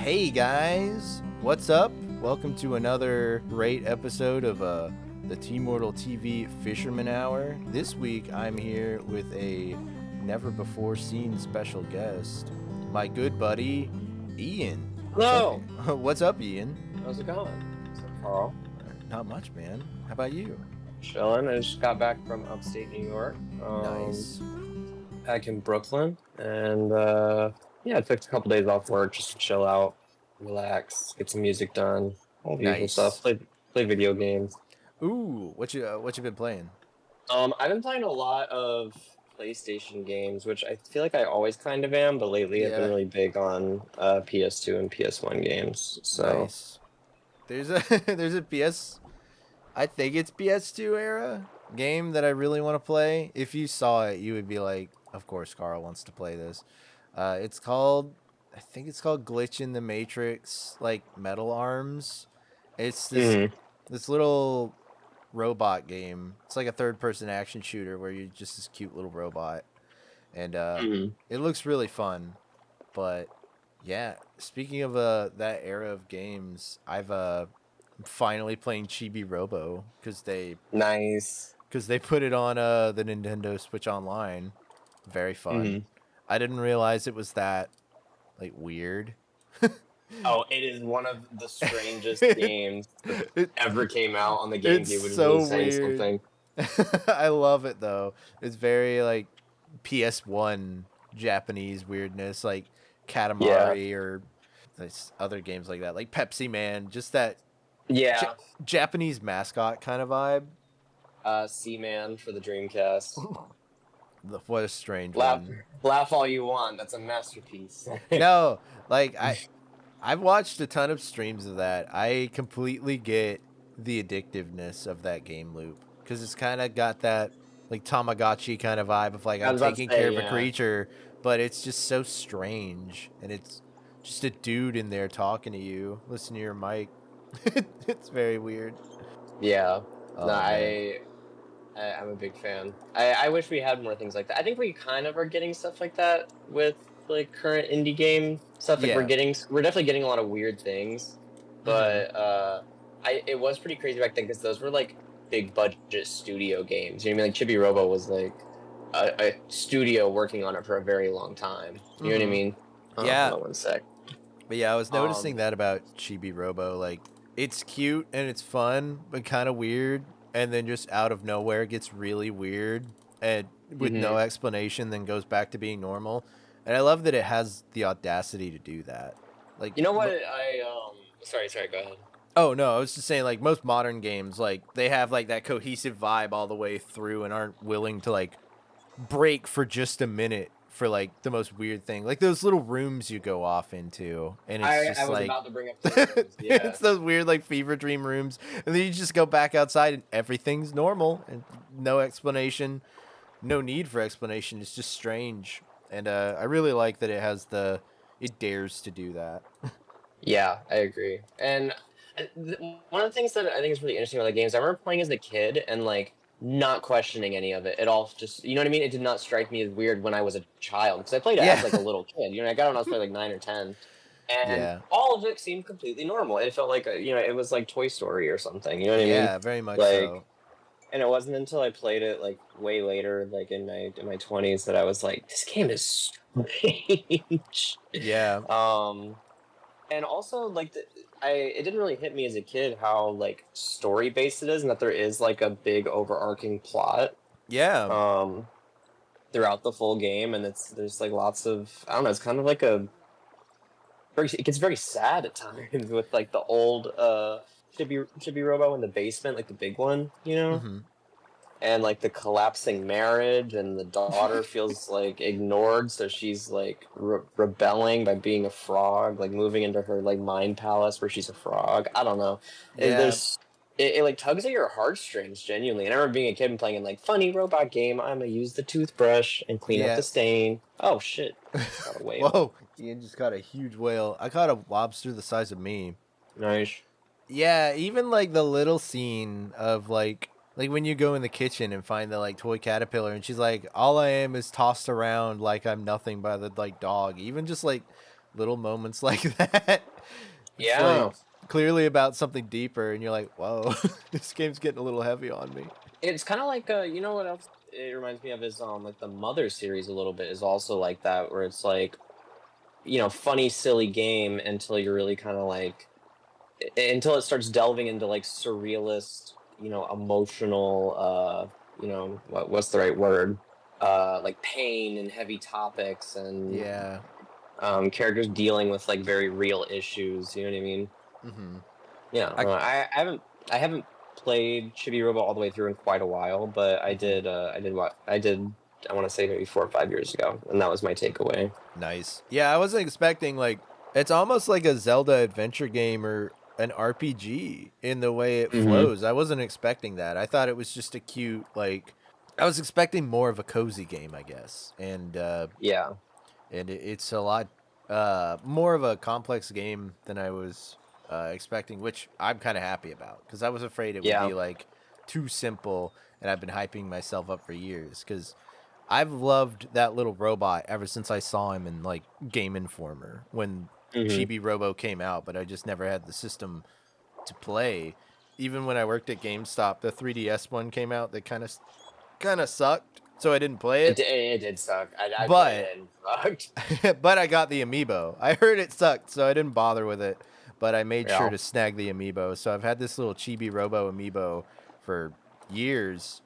Hey guys, what's up? Welcome to another great episode of the Tmortal TV Fisherman Hour. This week I'm here with a never before seen special guest, my good buddy Ian. Hello. What's up, Ian? How's it going? What's up, Carl? Not much, man. How about you? Chilling. I just got back from upstate New York. Nice. Back in Brooklyn, and yeah, I took a couple days off work just to chill out, relax, get some music done, all the usual stuff. Play video games. Ooh, what you been playing? I've been playing a lot of PlayStation games, which I feel like I always kind of am, but lately I've been really big on PS2 and PS1 games. So nice. There's a PS, I think it's PS2 era game that I really want to play. If you saw it, you would be like, of course Carl wants to play this. It's called, I think it's called Glitch in the Matrix, like Metal Arms. It's this this little robot game. It's like a third-person action shooter where you're just this cute little robot, and it looks really fun. But yeah, speaking of that era of games, I've finally playing Chibi Robo because they put it on the Nintendo Switch Online. Very fun. I didn't realize it was that like weird. Oh, it is one of the strangest games that ever came out on the GameCube. It's so weird. Something. I love it though. It's very like PS1 Japanese weirdness, like Katamari or other games like that, like Pepsi Man. Just that Japanese mascot kind of vibe. Seaman for the Dreamcast. What a strange one. Laugh all you want. That's a masterpiece. No, like I've watched a ton of streams of that. I completely get the addictiveness of that game loop because it's kind of got that like Tamagotchi kind of vibe of like I'm taking care of a creature, but it's just so strange, and it's just a dude in there talking to you, listen to your mic. It's very weird. Yeah. Oh, no, I'm a big fan. I wish we had more things like that. I think we kind of are getting stuff like that with like current indie game stuff. Like we're definitely getting a lot of weird things, but it was pretty crazy back then because those were like big budget studio games. You know what I mean? Like Chibi Robo was like a studio working on it for a very long time. You know what I mean? Yeah. Hold on one sec. But yeah, I was noticing that about Chibi Robo. Like it's cute and it's fun, but kind of weird. And then just out of nowhere it gets really weird and with no explanation, then goes back to being normal. And I love that it has the audacity to do that. Like, you know what? Sorry, go ahead. Oh no, I was just saying, like most modern games, like they have like that cohesive vibe all the way through and aren't willing to like break for just a minute for like the most weird thing, like those little rooms you go off into, and it's I was like about to bring up those rooms. Yeah. It's those weird like fever dream rooms, and then you just go back outside and everything's normal and no explanation, no need for explanation. It's just strange, and I really like that it dares to do that. Yeah, I agree. And one of the things that I think is really interesting about the games, I remember playing as a kid and like not questioning any of it at all. Just, you know what I mean? It did not strike me as weird when I was a child, because I played it as like a little kid. You know, I got on, I was probably like 9 or 10, and all of it seemed completely normal. It felt like it was like Toy Story or something. You know what I mean? Yeah, very much so. And it wasn't until I played it like way later, like in my 20s, that I was like, this game is strange. Yeah. And also like it didn't really hit me as a kid how like story based it is, and that there is like a big overarching plot. Yeah. Throughout the full game, and there's like lots of, I don't know, it's kind of like it gets very sad at times with like the old Chibi Robo in the basement, like the big one, you know. And like the collapsing marriage, and the daughter feels like ignored, so she's like rebelling by being a frog, like moving into her like mind palace where she's a frog. I don't know. Yeah. It like tugs at your heartstrings genuinely. And I remember being a kid and playing in like funny robot game. I'm gonna use the toothbrush and clean up the stain. Oh shit! Got a whale. Whoa! Ian just caught a huge whale. I caught a lobster the size of me. Nice. Yeah, even like the little scene of like when you go in the kitchen and find the like toy caterpillar, and she's like, all I am is tossed around like I'm nothing by the like dog. Even just like little moments like that. It's like Yeah. clearly about something deeper, and you're like, whoa, this game's getting a little heavy on me. It's kind of like you know what else it reminds me of is like the Mother series a little bit is also like that, where it's like, you know, funny silly game until you're really kind of like until it starts delving into like surrealist, you know, emotional you know, what's the right word, like pain and heavy topics and Yeah. characters dealing with like very real issues, you know what I mean? Mm-hmm. Yeah, I, I haven't played Chibi Robo all the way through in quite a while, but mhm. I did I want to say maybe 4 or 5 years ago, and that was my takeaway. Nice. Yeah, I wasn't expecting, like, it's almost like a Zelda adventure game or an RPG in the way it Mm-hmm. flows. I wasn't expecting that. I thought it was just a cute, like, I was expecting more of a cozy game, I guess. Yeah. And it's a lot more of a complex game than I was expecting, which I'm kind of happy about because I was afraid it would Yeah. be like too simple, and I've been hyping myself up for years because I've loved that little robot ever since I saw him in like Game Informer when Mm-hmm. Chibi Robo came out, but I just never had the system to play. Even when I worked at GameStop, the 3DS one came out that kind of sucked, so I didn't play it. It did suck. I played But it and sucked. but I got the amiibo. I heard it sucked, so I didn't bother with it. But I made sure Yeah. to snag the amiibo. So I've had this little Chibi Robo amiibo for years,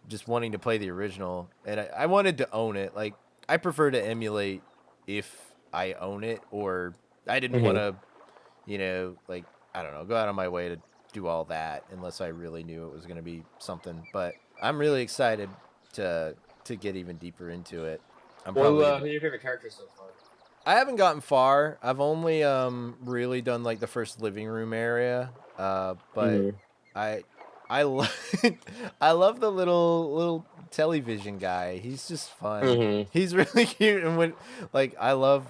just wanting to play the original. And I wanted to own it. Like, I prefer to emulate if I own it, or I didn't want Mm-hmm. to, like, I don't know, go out of my way to do all that unless I really knew it was going to be something. But I'm really excited to get even deeper into it. I'm Well, probably gonna who's your favorite character so far? I haven't gotten far. I've only really done like the first living room area. But Mm-hmm. I I love I love the little television guy. He's just fun. Mm-hmm. He's really cute, and when like I love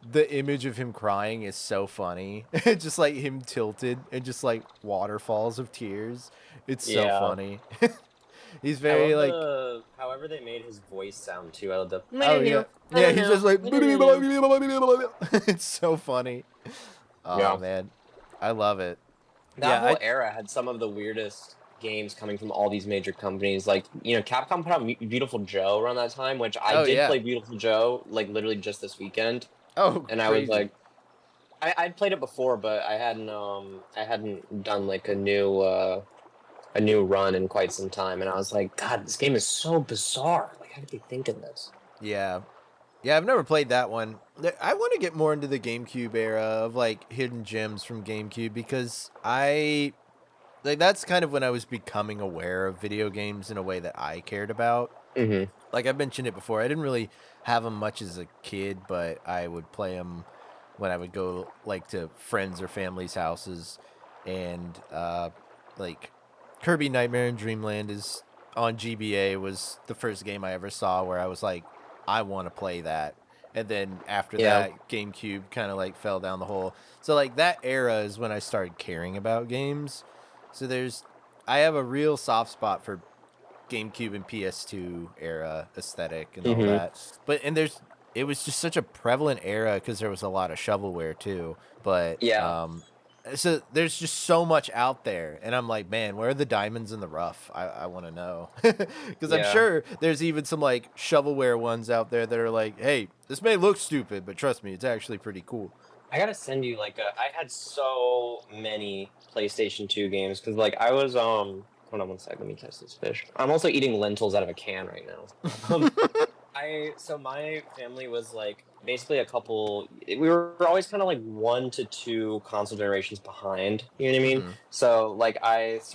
the image of him crying is so funny. Just like him tilted and just like waterfalls of tears. It's so Yeah. funny. He's I very love like, the however they made his voice sound too. I love the oh yeah. Yeah, he's just like it's so funny. Oh yeah. man, I love it. That Yeah, whole era had some of the weirdest games coming from all these major companies. Like, you know, Capcom put out Beautiful Joe around that time, which I oh did yeah. play Beautiful Joe like literally just this weekend, Oh and I was crazy. like, I'd played it before, but I hadn't done like a new run in quite some time, and I was like, God, this game is so bizarre. Like, how did they think of this? Yeah, yeah. I've never played that one. I want to get more into the GameCube era of like hidden gems from GameCube because I like that's kind of when I was becoming aware of video games in a way that I cared about. Mm-hmm. Like I mentioned it before, I didn't really have them much as a kid, but I would play them when I would go like to friends or family's houses, and like Kirby Nightmare in Dreamland is on GBA was the first game I ever saw where I was like, I want to play that. And then after Yeah. that, GameCube kind of like fell down the hole. So like that era is when I started caring about games. So I have a real soft spot for GameCube and PS2 era aesthetic and all Mm-hmm. that. It was just such a prevalent era because there was a lot of shovelware too. But Yeah. so there's just so much out there, and I'm like, man, where are the diamonds in the rough? I want to know because I'm Yeah. sure there's even some like shovelware ones out there that are like, hey, this may look stupid, but trust me, it's actually pretty cool. I gotta send you like I had so many PlayStation 2 games because like I was hold on one sec, let me catch this fish. I'm also eating lentils out of a can right now. I so my family was like basically a couple. We were always kind of like 1 to 2 console generations behind. You know what I mean? Mm-hmm. So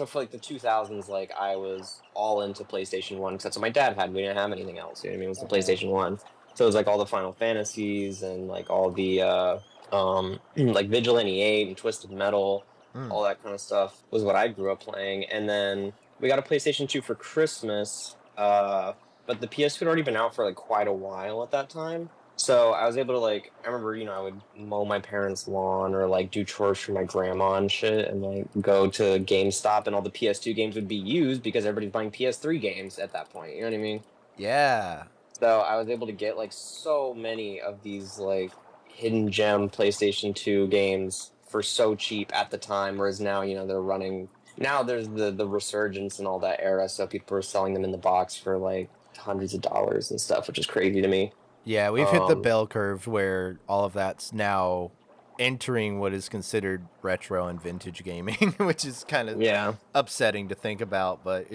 for like the 2000s, like I was all into PlayStation 1 because that's what my dad had. We didn't have anything else. You know what I mean? It was the PlayStation 1. So it was like all the Final Fantasies and like all the like Vigilante 8 and Twisted Metal, Mm. all that kind of stuff was what I grew up playing. And then we got a PlayStation 2 for Christmas. But the PS2 had already been out for like quite a while at that time. So I was able to like I remember, you know, I would mow my parents' lawn or like do chores for my grandma and shit and like go to GameStop and all the PS2 games would be used because everybody's buying PS3 games at that point. You know what I mean? Yeah. So I was able to get like so many of these like hidden gem PlayStation 2 games for so cheap at the time, whereas now, you know, they're running. Now there's the resurgence and all that era, so people are selling them in the box for like hundreds of dollars and stuff, which is crazy to me. Yeah, we've hit the bell curve where all of that's now entering what is considered retro and vintage gaming, which is kind of Yeah, upsetting to think about, but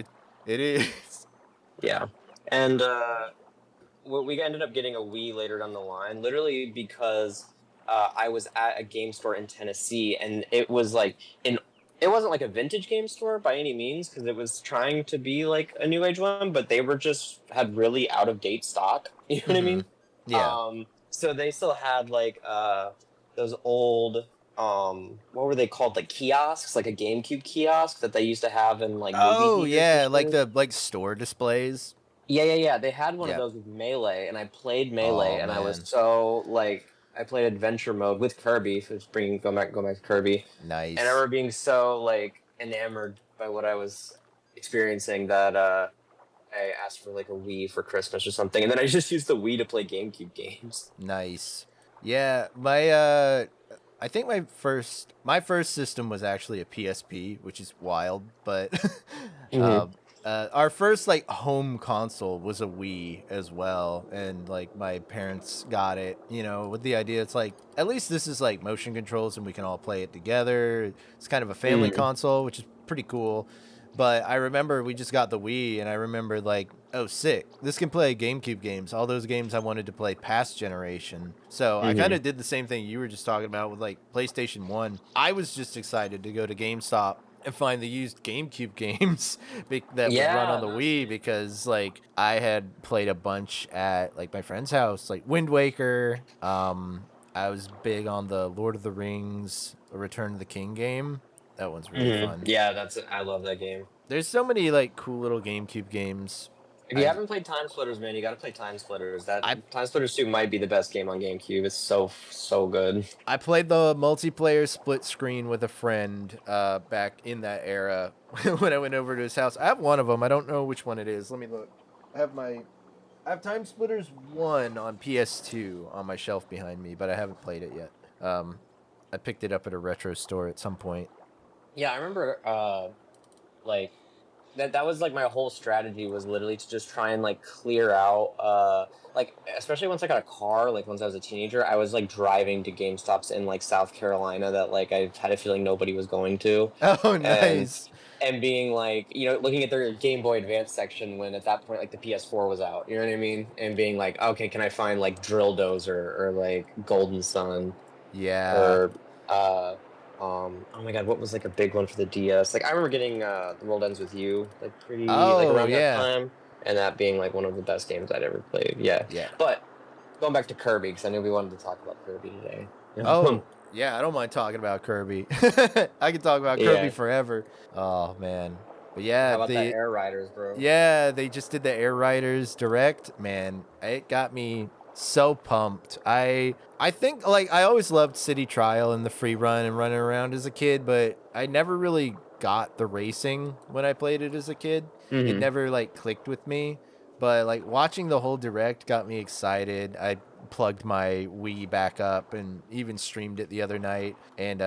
it is. yeah, and we ended up getting a Wii later down the line, literally because I was at a game store in Tennessee, and it was like it wasn't like a vintage game store by any means, because it was trying to be like a new age one, but they were just had really out of date stock. You know what I mean? Yeah. So they still had like those old what were they called, like kiosks, like a GameCube kiosk that they used to have in like movie Oh theaters and yeah, like shit. the store displays. Yeah. They had one of Yeah. those with Melee, and I played Melee, Oh and I was man, so like, I played adventure mode with Kirby. So it's going back to Kirby, and I nice. remember being so like enamored by what I was experiencing that I asked for like a Wii for Christmas or something, and then I just used the Wii to play GameCube games. Nice. Yeah, I think my first system was actually a PSP, which is wild, but Mm-hmm. uh, our first like home console was a Wii as well, and like my parents got it, you know, with the idea it's like at least this is like motion controls and we can all play it together. It's kind of a family Mm-hmm. console, which is pretty cool. But I remember we just got the Wii, and I remember like, oh, sick! This can play GameCube games, all those games I wanted to play past generation. So I kind Mm-hmm. of did the same thing you were just talking about with like PlayStation One. I was just excited to go to GameStop and find the used GameCube games that would run Yeah, on the no Wii, shit. because like I had played a bunch at like my friend's house, like Wind Waker. I was big on the Lord of the Rings, Return of the King game. That one's really Mm-hmm. fun. Yeah, I love that game. There's so many like cool little GameCube games. If you I haven't played Time Splitters, man, you got to play Time Splitters. That I Time Splitters 2 might be the best game on GameCube. It's so good. I played the multiplayer split screen with a friend back in that era when I went over to his house. I have one of them. I don't know which one it is. Let me look. I have Time Splitters 1 on PS2 on my shelf behind me, but I haven't played it yet. I picked it up at a retro store at some point. Yeah, I remember like that was like my whole strategy was literally to just try and like clear out like, especially once I got a car, like once I was a teenager, I was like driving to GameStops in like South Carolina that like I had a feeling nobody was going to, Oh, and nice. being like, you know, looking at their Game Boy Advance section when at that point like the PS4 was out, you know what I mean, and being like, okay, can I find like Drill Dozer or like Golden Sun Yeah. or oh my god, what was like a big one for the DS? Like I remember getting The World Ends With You like pretty like Oh, around that yeah. time, and that being like one of the best games I'd ever played. Yeah, Yeah. but going back to Kirby, because I knew we wanted to talk about Kirby today. Oh, yeah, I don't mind talking about Kirby. I can talk about Kirby Yeah. forever. Oh, man. But How yeah, about that Air Riders, bro? they just did the Air Riders Direct. Man, it got me so pumped. I think like I always loved City Trial and the free run and running around as a kid, but I never really got the racing when I played it as a kid. It Mm-hmm. never like clicked with me. But like watching the whole Direct got me excited. I plugged my Wii back up and even streamed it the other night, and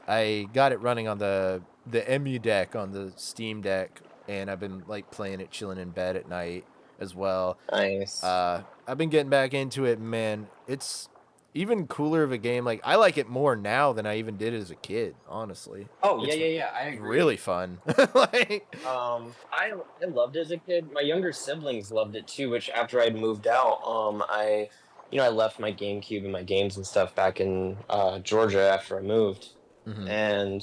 I got it running on the EMU deck on the Steam Deck, and I've been like playing it chilling in bed at night as well. Nice. I've been getting back into it, man. It's even cooler of a game. Like I like it more now than I even did as a kid, honestly. Oh It's yeah, I agree. really fun. Like I loved it as a kid. My younger siblings loved it too, which after I'd moved out, I, you know, I left my GameCube and my games and stuff back in Georgia after I moved, mhm. and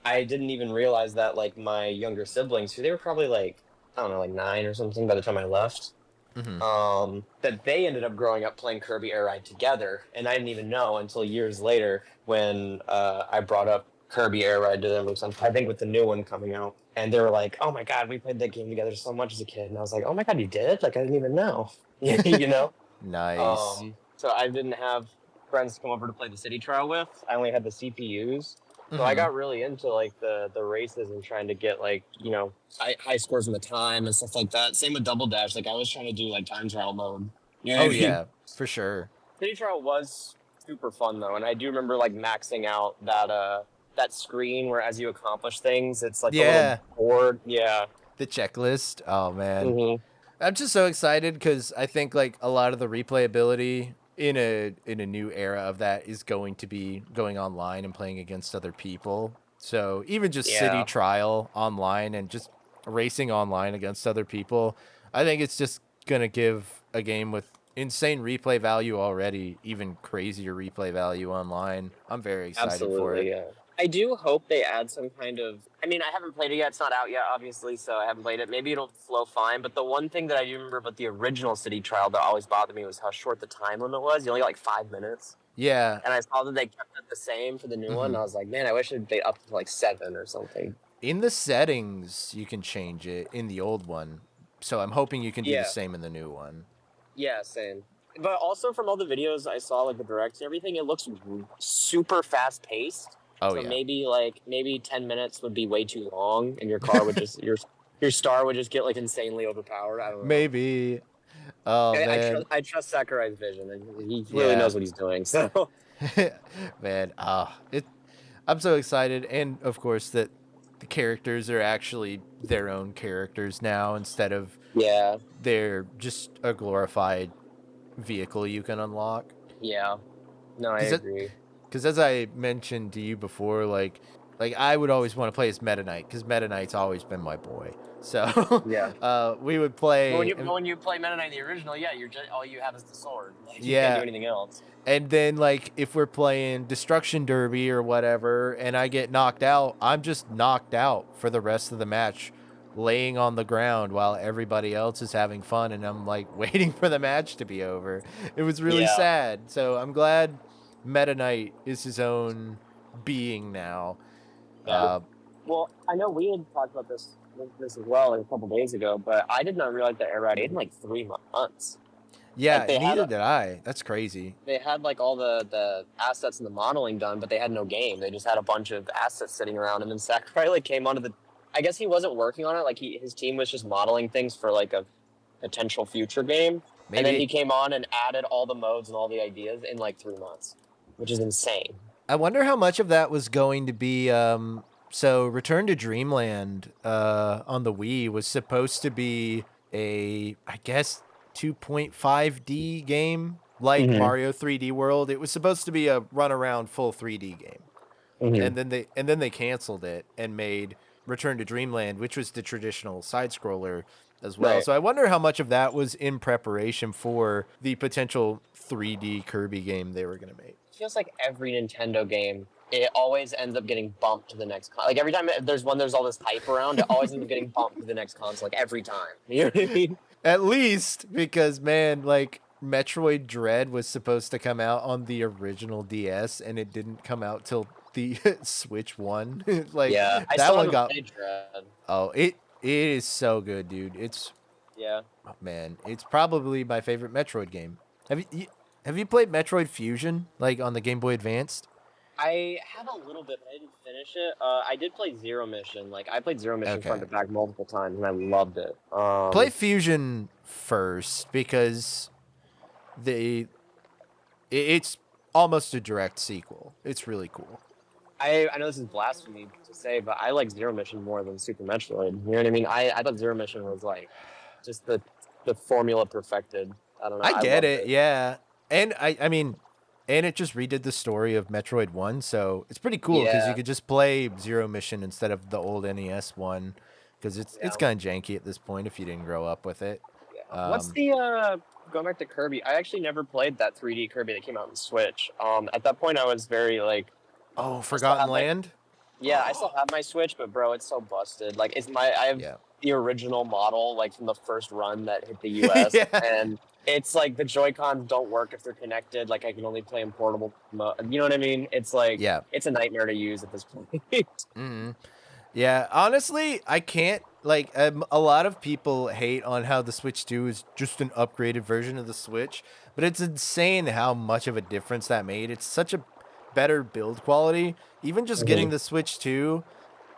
I didn't even realize that like my younger siblings, who they were probably like, I don't know, like 9 or something by the time I left, Mhm. that they ended up growing up playing Kirby Air Ride together, and I didn't even know until years later when I brought up Kirby Air Ride to them, I think with the new one coming out, and they were like, "Oh my god, we played that game together so much as a kid," and I was like, "Oh my god, you did? Like I didn't even know," you know. Nice. So I didn't have friends to come over to play the city trial with. I only had the CPUs. So I Mhm. got really into like the races and trying to get like, you know, high scores in the time and stuff like that. Same with Double Dash. Like I was trying to do like time trial mode. You know what Oh I mean? yeah, for sure. City trial was super fun though, and I do remember like maxing out that screen where as you accomplish things, it's like a little Yeah, board. Yeah. the checklist. Oh man, Hmm. I'm just so excited because I think like a lot of the replayability in a new era of that is going to be going online and playing against other people. So even just city Yeah. trial online and just racing online against other people, I think it's just gonna give a game with insane replay value already even crazier replay value online. I'm very excited for it. Absolutely, yeah. I do hope they add some kind of. I mean, I haven't played it yet. It's not out yet, obviously, so I haven't played it. Maybe it'll flow fine. But the one thing that I do remember about the original City Trial that always bothered me was how short the time limit was. You only got like 5 minutes. Yeah. And I saw that they kept it the same for the new one. And I was like, man, I wish they upped it to like 7 or something. In the settings, you can change it in the old one. So I'm hoping you can do the Yeah. same in the new one. Yeah, same. But also from all the videos I saw, like the directs and everything, it looks super fast paced. Oh, So yeah. maybe 10 minutes would be way too long, and your car would just your star would just get like insanely overpowered. I don't know. Maybe. Oh, man. I trust Sakurai's vision, and he really Yeah. knows what he's doing. So Man, I'm so excited. And, of course, that the characters are actually their own characters now instead of yeah, they're just a glorified vehicle you can unlock. yeah, no, I agree. Because as I mentioned to you before, like I would always want to play as Meta Knight because Meta Knight's always been my boy. So Yeah. we would play. When you play Meta Knight in the original, yeah, you're just all you have is the sword. Like, you Yeah. can't do anything else. And then, like, if we're playing Destruction Derby or whatever, and I get knocked out, I'm just knocked out for the rest of the match, laying on the ground while everybody else is having fun, and I'm, like, waiting for the match to be over. It was really Yeah. sad. So I'm glad Meta Knight is his own being now. Yeah. Well, I know we had talked about this as well a couple days ago, but I did not realize that Air Ride in like 3 months. Yeah, Like, neither did I. That's crazy. They had like all the assets and the modeling done, but they had no game. They just had a bunch of assets sitting around, and then Sakurai like came onto the. I guess he wasn't working on it. Like his team was just modeling things for like a potential future game, and then he came on and added all the modes and all the ideas in like 3 months, which is insane. I wonder how much of that was going to be. So Return to Dreamland on the Wii was supposed to be I guess, 2.5D game like Mario 3D World. It was supposed to be a run around full 3D game. And then they canceled it and made Return to Dreamland, which was the traditional side scroller as well. Right. So I wonder how much of that was in preparation for the potential 3D Kirby game they were going to make. It feels like every Nintendo game, it always ends up getting bumped to the next like every time there's all this hype around, it always ends up getting bumped to the next console, like every time. You know what I mean? At least because, man, like Metroid Dread was supposed to come out on the original DS and it didn't come out till the Switch one. Like, yeah, I that still one haven't got. played Dread. Oh, it is so good, dude. Yeah. Oh, man, it's probably my favorite Metroid game. Have you played Metroid Fusion like on the Game Boy Advanced? I have a little bit, but I didn't finish it. I did play Zero Mission. Like I played Zero Mission front to back multiple times, and I loved it. Play Fusion first because it's almost a direct sequel. It's really cool. I know this is blasphemy to say, but I like Zero Mission more than Super Metroid. You know what I mean? I thought Zero Mission was like just the formula perfected. I don't know. I get it, yeah. And I mean, and it just redid the story of Metroid 1, so it's pretty cool because you could just play Zero Mission instead of the old NES one because it's kind of janky at this point if you didn't grow up with it. Yeah. What's the going back to Kirby? I actually never played that 3D Kirby that came out on Switch. At that point, I was very like, oh, Forgotten Land. Yeah, I still have my Switch, but bro, it's so busted. Like, I have the original model, like from the first run that hit the US, and it's like the Joy-Cons don't work if they're connected. Like, I can only play in portable mode. You know what I mean? It's like, it's a nightmare to use at this point. Yeah, honestly, I can't. Like, a lot of people hate on how the Switch 2 is just an upgraded version of the Switch, but it's insane how much of a difference that made. It's such a better build quality. Even just getting the Switch 2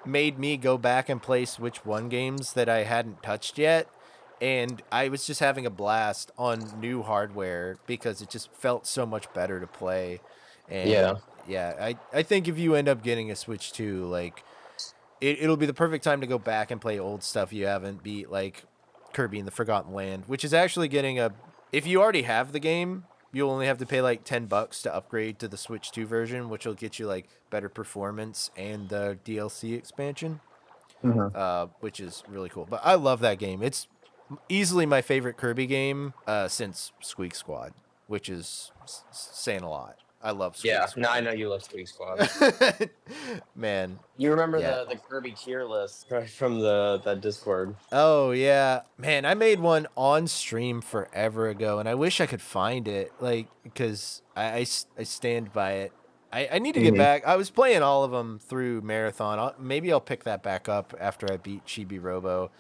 made me go back and play Switch 1 games that I hadn't touched yet, and I was just having a blast on new hardware because it just felt so much better to play. And Yeah. yeah, I think if you end up getting a Switch 2, like it'll be the perfect time to go back and play old stuff you haven't beat, like Kirby and the Forgotten Land, which is actually getting a. If you already have the game, you'll only have to pay like $10 to upgrade to the Switch 2 version, which will get you like better performance and the DLC expansion, Mhm. which is really cool. But I love that game. It's easily my favorite Kirby game since Squeak Squad, which is saying a lot. I love Squeak Yeah. No, I Squad. know you love Squeak Squad. Man, You remember yeah. the Kirby tier list right from the that Discord? Oh yeah, man, I made one on stream forever ago, and I wish I could find it, like, because I stand by it. I need to get Mhm. back. I was playing all of them through Marathon. Maybe I'll pick that back up after I beat Chibi Robo,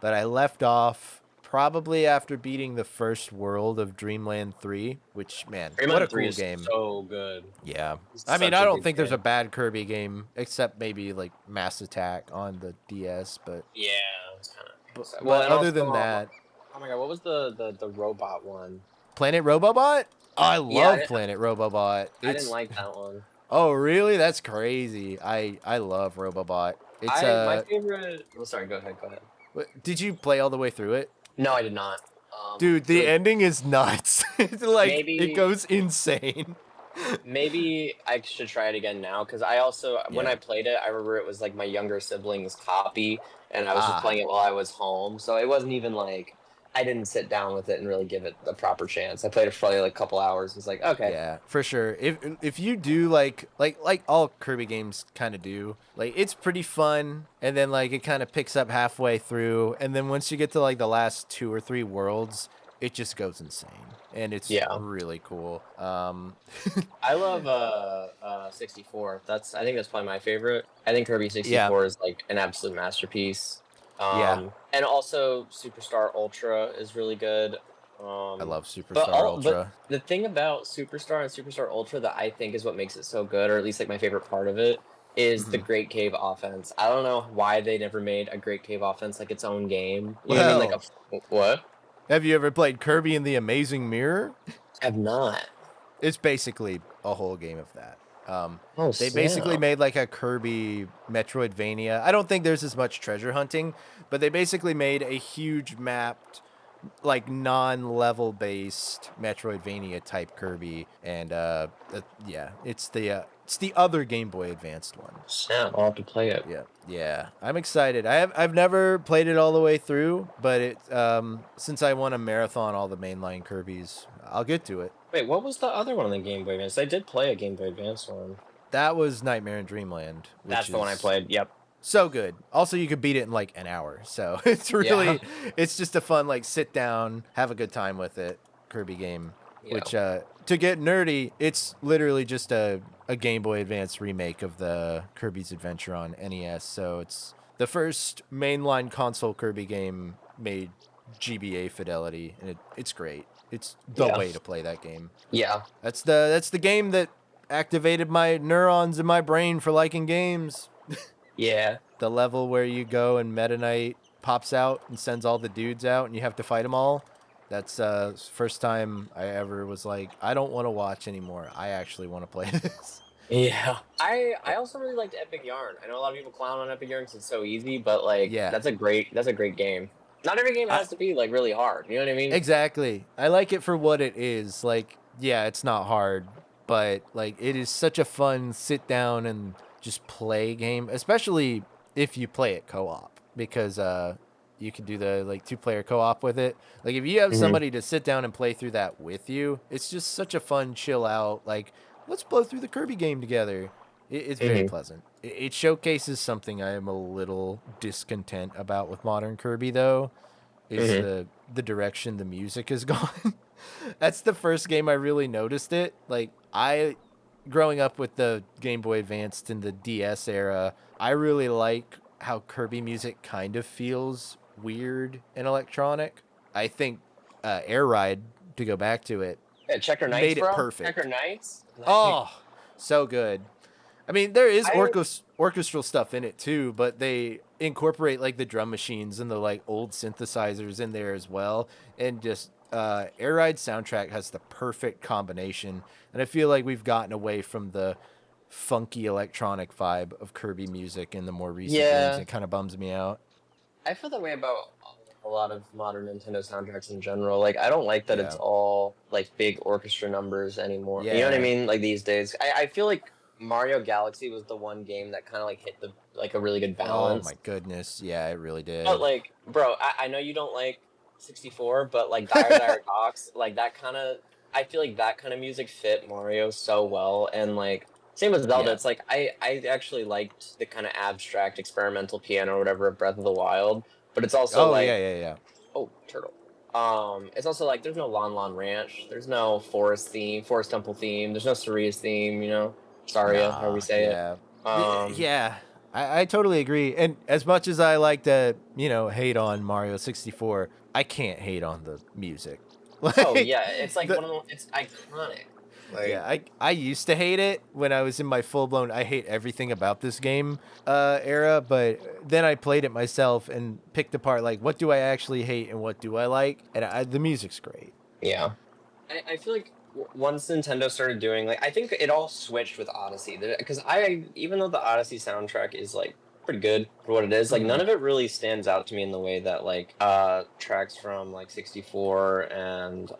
but I left off probably after beating the first world of Dreamland 3, which, man, what a Rayman 3 cool is game. so good. Yeah. It's I mean, such I a don't good think there's a game. bad Kirby game except maybe like Mass Attack on the DS, Yeah, it's kind but, of well, but and other also than that, oh my god, what was the robot one? Planet Robobot? I Yeah, love Planet Robobot. I didn't It's like that one. oh really? That's crazy. I love Robobot. It's My favorite. Oh, sorry. Go ahead. Go ahead. did you play all the way through it? No, I did not. Dude, the So ending is nuts. It's like it maybe goes insane. maybe I should try it again now because I also when Yeah. I played it, I remember it was like my younger sibling's copy, and I was just Ah. playing it while I was home. So it wasn't even like I didn't sit down with it and really give it the proper chance. I played it for probably like a couple hours. It's like okay, Yeah, for sure. If you do like all Kirby games kind of do, like it's pretty fun, and then like it kind of picks up halfway through, and then once you get to like the last 2 or 3 worlds, it just goes insane, and it's yeah. really cool. I love 64. I think that's probably my favorite. I think Kirby Yeah, 64 is like an absolute masterpiece. yeah, And also Superstar Ultra is really good. I love But Superstar Ultra. the thing about Superstar and Superstar Ultra that I think is what makes it so good, or at least like my favorite part of it, is the Hmm. Great Cave offense. I don't know why they never made a Great Cave offense like its own game. You know what I mean? Like Well, a what? have you ever played Kirby and the Amazing Mirror? Have not. It's basically a whole game of that. Oh They basically snap! made like a Kirby Metroidvania. I don't think there's as much treasure hunting, but they basically made a huge mapped, like non-level based Metroidvania type Kirby, and yeah, it's the other Game Boy Advanced one. Snap! I'll have to play it. Yeah, yeah, I'm excited. I've never played it all the way through, but it since I want to marathon all the mainline Kirby's, I'll get to it. Wait, what was the other one on the Game Boy Advance? I did play a Game Boy Advance one. That was Nightmare in Dreamland, which That's the one I is played. Yep. so good. Also, you could beat it in like an hour. So Yeah. it's just a fun, like, sit down, have a good time with it Kirby game. Yeah. Which, to get nerdy, it's literally just a Game Boy Advance remake of the Kirby's Adventure on NES. So it's the first mainline console Kirby game made GBA fidelity, and it's great. It's the Yeah. way to play that game. Yeah. That's the game that activated my neurons in my brain for liking games. Yeah. The level where you go and Meta Knight pops out and sends all the dudes out and you have to fight them all. That's first time I ever was like, I don't want to watch anymore. I actually want to play this. Yeah. I also really liked Epic Yarn. I know a lot of people clown on Epic Yarn because it's so easy, but like Yeah. that's a great game. Not every game I, has to be like really hard. You know what I mean? exactly. I like it for what it is. Like, yeah, it's not hard, but like it is such a fun sit down and just play game, especially if you play it co-op because you can do the like 2-player co-op with it. Like if you have Hmm. somebody to sit down and play through that with you, it's just such a fun chill out like let's blow through the Kirby game together. It's very Hmm. pleasant. It showcases something I am a little discontent about with modern Kirby though, is Hmm. the direction the music has gone. That's the first game I really noticed it. Like I growing up with the Game Boy Advanced and the DS era, I really like how Kirby music kind of feels weird and electronic. I think Air Ride, to go back to it, Yeah, Checker Knights, made it bro. Checker perfect. Knights. Like, Oh, so good. I mean, there is I orchestral stuff in it too, but they incorporate like the drum machines and the like old synthesizers in there as well, and just Air Ride soundtrack has the perfect combination. And I feel like we've gotten away from the funky electronic vibe of Kirby music in the more recent games. yeah, It kind of bums me out. I feel that way about a lot of modern Nintendo soundtracks in general. Like, I don't like that it's Yeah. all like big orchestra numbers anymore. You know what I Yeah. mean? Like these days, I feel like Mario Galaxy was the one game that kind of like hit the like a really good Oh balance. my goodness. Yeah, it really But did. like, bro, I know you don't like 64, but like Dire Docks, like that kind of, I feel like that kind of music fit Mario so well. And like, same with Zelda, Yeah. it's like I actually liked the kind of abstract experimental piano or whatever of Breath of the Wild, but it's also Oh yeah, like, yeah, yeah. oh, turtle. It's also like there's no Lon Lon Ranch, there's no Forest theme, Forest Temple theme, there's no Saria's theme, you know, Saria, however you Nah, say it. yeah. Um, Yeah. I totally agree. And as much as I like to, hate on Mario 64, I can't hate on the music. oh Like yeah, it's like the one of the, it's iconic. yeah, Like, I used to hate it when I was in my full blown I hate everything about this game era, but then I played it myself and picked apart like what do I actually hate and what do I like, and the music's great. yeah. I feel like once Nintendo started doing like I think it all switched with Odyssey because I even though the Odyssey soundtrack is like pretty good for what it is, like Mm-hmm. none of it really stands out to me in the way that like tracks from like 64 and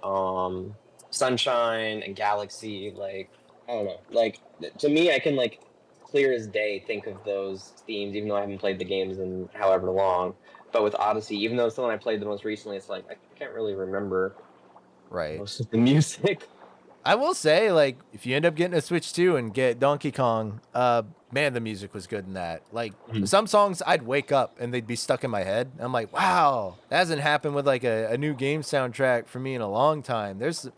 Sunshine and Galaxy, like I don't know, like to me I can like clear as day think of those themes even though I haven't played the games in however long. But with Odyssey, even though it's the one I played the most recently, it's like I can't really remember Right. most of the music. I will say, like, if you end up getting a Switch 2 and get Donkey Kong, man, the music was good in that. Like, Mhm. some songs I'd wake up and they'd be stuck in my head. I'm like, wow, that hasn't happened with like a new game soundtrack for me in a long time. There's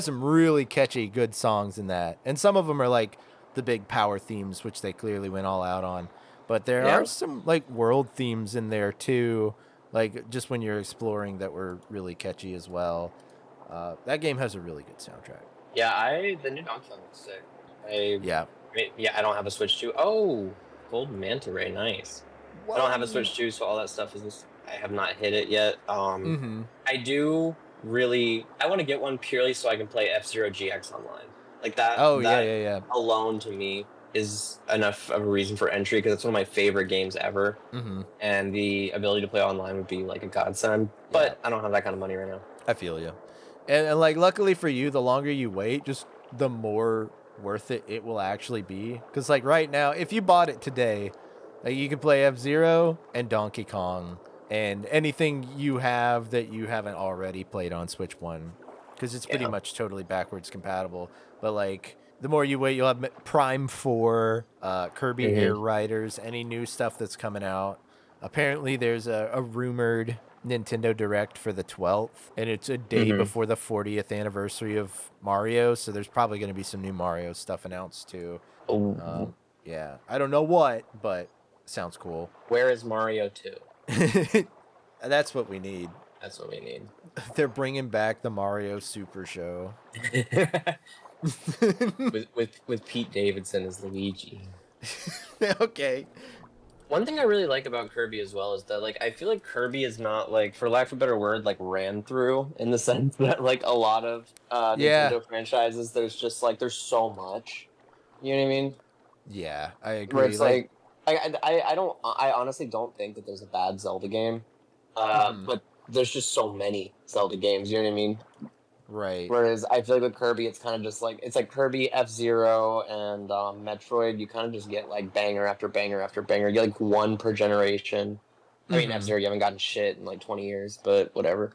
some really catchy, good songs in that, and some of them are like the big power themes, which they clearly went all out on. But there are Yeah. some like world themes in there too, like just when you're exploring that were really catchy as well. That game has a really good soundtrack. Yeah, the new Donkey Kong looks sick. Yeah. Yeah, I don't have a Switch 2. Oh, Gold Manta Ray, nice. I don't have a Whoa. Switch 2, so all that stuff is just, I have not hit it yet. Mm-hmm. I do really I want to get one purely so I can play F-Zero GX online. Like Oh yeah, that yeah, yeah. alone to me is enough of a reason for entry because it's one of my favorite games ever. Mm-hmm. And the ability to play online would be like a godsend. Yeah, But I don't have that kind of money right now. I feel you. And like, luckily for you, the longer you wait, just the more worth it will actually be. Because like right now, if you bought it today, like you could play F-Zero and Donkey Kong and anything you have that you haven't already played on Switch One, because it's pretty Yeah. much totally backwards compatible. But like, the more you wait, you'll have Prime 4, Kirby Air Hmm. Riders, any new stuff that's coming out. Apparently, there's a rumored Nintendo Direct for the 12th, and it's a day Hmm. before the 40th anniversary of Mario, so there's probably going to be some new Mario stuff announced too. Oh, Yeah, I don't know what, but sounds cool. where is Mario 2? That's what we need. That's what we need. They're bringing back the Mario Super Show. with Pete Davidson as Luigi. Okay. One thing I really like about Kirby as well is that like I feel like Kirby is not like for lack of a better word like ran through in the sense that like a lot of Yeah. Nintendo franchises there's just like there's so much. You know what I mean? Yeah, I Where agree. it's Like, like I don't I honestly don't think that there's a bad Zelda game. mhm, But there's just so many Zelda games, you know what I mean? right. Whereas I feel like with Kirby, it's kind of just like it's like Kirby, F-Zero, and Metroid. You kind of just get like banger after banger after banger. You get like one per generation. I mean, Mhm. F-Zero, you haven't gotten shit in like 20 years, but whatever.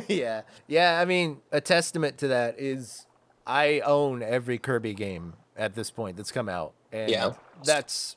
Yeah. Yeah, I mean, a testament to that is I own every Kirby game at this point that's come out, and Yeah, that's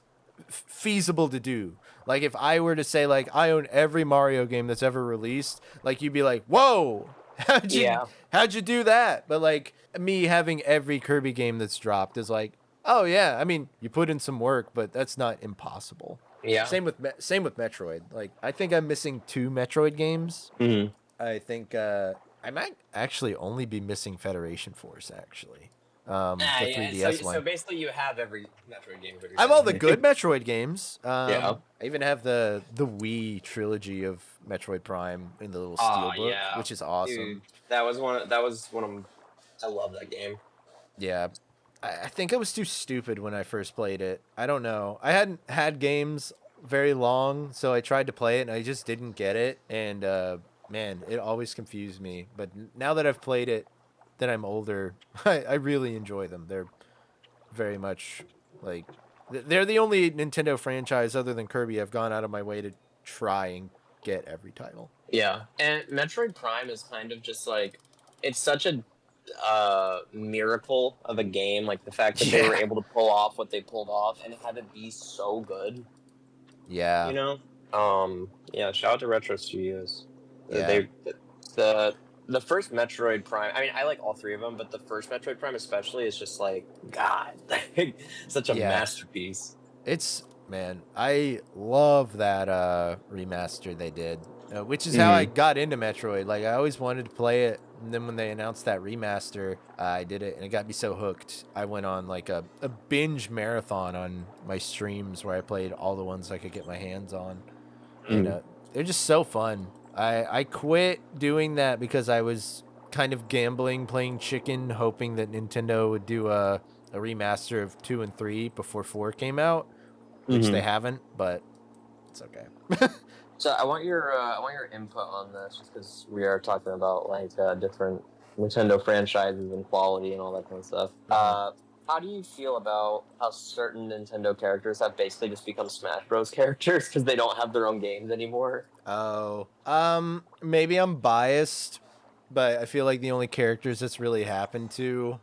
feasible to do. Like if I were to say like I own every Mario game that's ever released, like you'd be like, "Whoa. How'd you yeah, how'd you do that?" But like me having every Kirby game that's dropped is like, "Oh yeah, I mean, you put in some work, but that's not impossible." yeah. Same with Metroid. Like I think I'm missing 2 Metroid games. Hmm. I think I might actually only be missing Federation Force actually. Ah, the yeah. 3DS So one. basically, you have every Metroid game. I have all the good Metroid games. Yeah. I even have the Wii trilogy of Metroid Prime in the little Oh steel book, yeah, which is awesome. dude. That was one. That was one of. I love that game. Yeah, I think I was too stupid when I first played it. I don't know. I hadn't had games very long, so I tried to play it and I just didn't get it. And man, it always confused me. But now that I've played it, that I'm older, I really enjoy them. They're very much like they're the only Nintendo franchise other than Kirby I've gone out of my way to try and get every title. Yeah, and Metroid Prime is kind of just like it's such a miracle of a game. Like the fact that they were Yeah. able to pull off what they pulled off and have it be so good. Yeah. You know. Yeah. Shout out to Retro Studios. Yeah. They the the first Metroid Prime. I mean, I like all three of them, but the first Metroid Prime especially is just like God, such a Yeah. masterpiece. It's man, I love that remaster they did, which is how I Mm-hmm. got into Metroid. Like I always wanted to play it, and then when they announced that remaster, I did it, and it got me so hooked. I went on like a binge marathon on my streams where I played all the ones I could get my hands on, and they're just so fun. I quit doing that because I was kind of gambling, playing chicken, hoping that Nintendo would do a remaster of 2 and 3 before 4 came out, which they Mm-hmm. haven't, but it's okay. So I want your input on this, just because we are talking about like different Nintendo franchises and quality and all that kind of stuff. How do you feel about how certain Nintendo characters have basically just become Smash Bros. Characters because they don't have their own games anymore? Oh, maybe I'm biased, but I feel like the only characters that's really happened to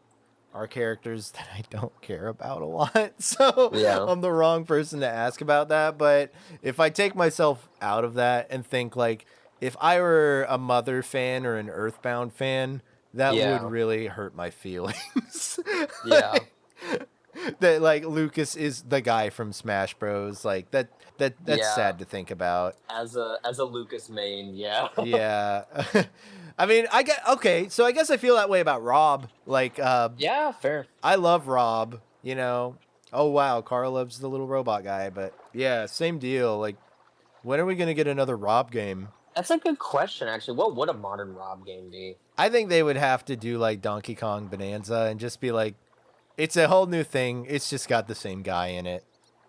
are characters that I don't care about a lot. So Yeah, I'm the wrong person to ask about that. But if I take myself out of that and think like if I were a Mother fan or an Earthbound fan, that would yeah, really hurt my feelings. yeah, That like Lucas is the guy from Smash Bros. Like that's yeah. sad to think about. As a Lucas main, yeah, Yeah. I mean, I get okay, so I guess I feel that way about Rob. Like yeah, fair. I love Rob, you know. Oh wow, Carl loves the little robot guy, but yeah, same deal. Like when are we going to get another Rob game? That's a good question, actually. What would a modern Rob game be? I think they would have to do like Donkey Kong Bonanza and just be like it's a whole new thing. It's just got the same guy in it.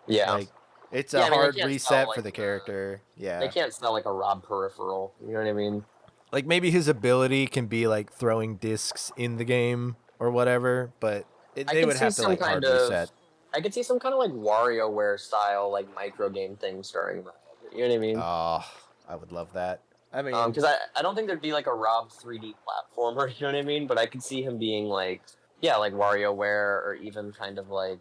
Yeah, Like it's yeah. a I mean, they hard can't sell reset for like the character. they Yeah. can't sell like a Rob peripheral. You know what I mean? Like maybe his ability can be like throwing discs in the game or whatever, but I they could would see have to some like kind hard of, reset. I could see some kind of like WarioWare style like micro game thing starring Rob. You know what I mean? Oh, I would love that. I mean, Because I don't think there'd be like a Rob 3D platformer. You know what I mean? But I could see him being like, yeah, like WarioWare or even kind of like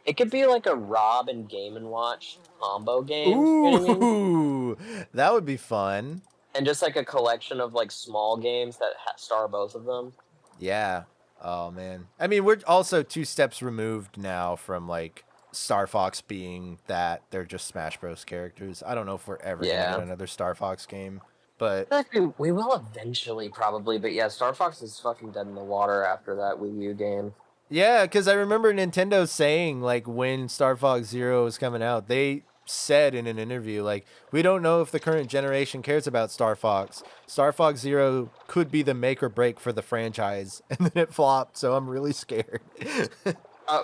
it could be like a Rob and Game and Watch combo game. You know what I mean? ooh, that would be fun. And just like a collection of like small games that star both of them. Yeah. Oh man. I mean, we're also 2 steps removed now from like Star Fox being that they're just Smash Bros characters. I don't know if we're ever gonna get Yeah. another Star Fox game, but I feel like we will eventually, probably, but yeah, Star Fox is fucking dead in the water after that Wii U game. yeah, because I remember Nintendo saying like when Star Fox Zero was coming out, they said in an interview like we don't know if the current generation cares about Star Fox. Star Fox Zero could be the make or break for the franchise, and then it flopped. So I'm really scared.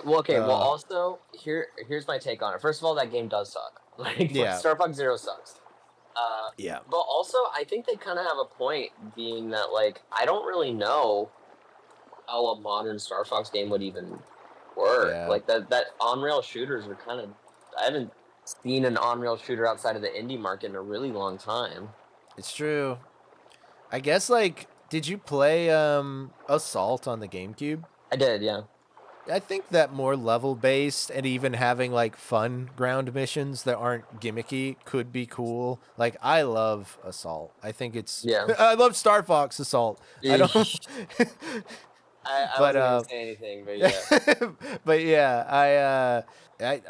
Well, okay. Well, uh, also here's my take on it. First of all, that game does suck. Like yeah, Star Fox Zero sucks. yeah, But also, I think they kind of have a point, being that like I don't really know how a modern Star Fox game would even work. yeah. Like that on rail shooters are kind of. I haven't seen an on rail shooter outside of the indie market in a really long time. It's true. I guess like, did you play Assault on the GameCube? I did, yeah. I think that more level based and even having like fun ground missions that aren't gimmicky could be cool. Like I love Assault. I think it's Yeah. I love Star Fox Assault. I don't I but wasn't gonna say anything, but yeah. but yeah,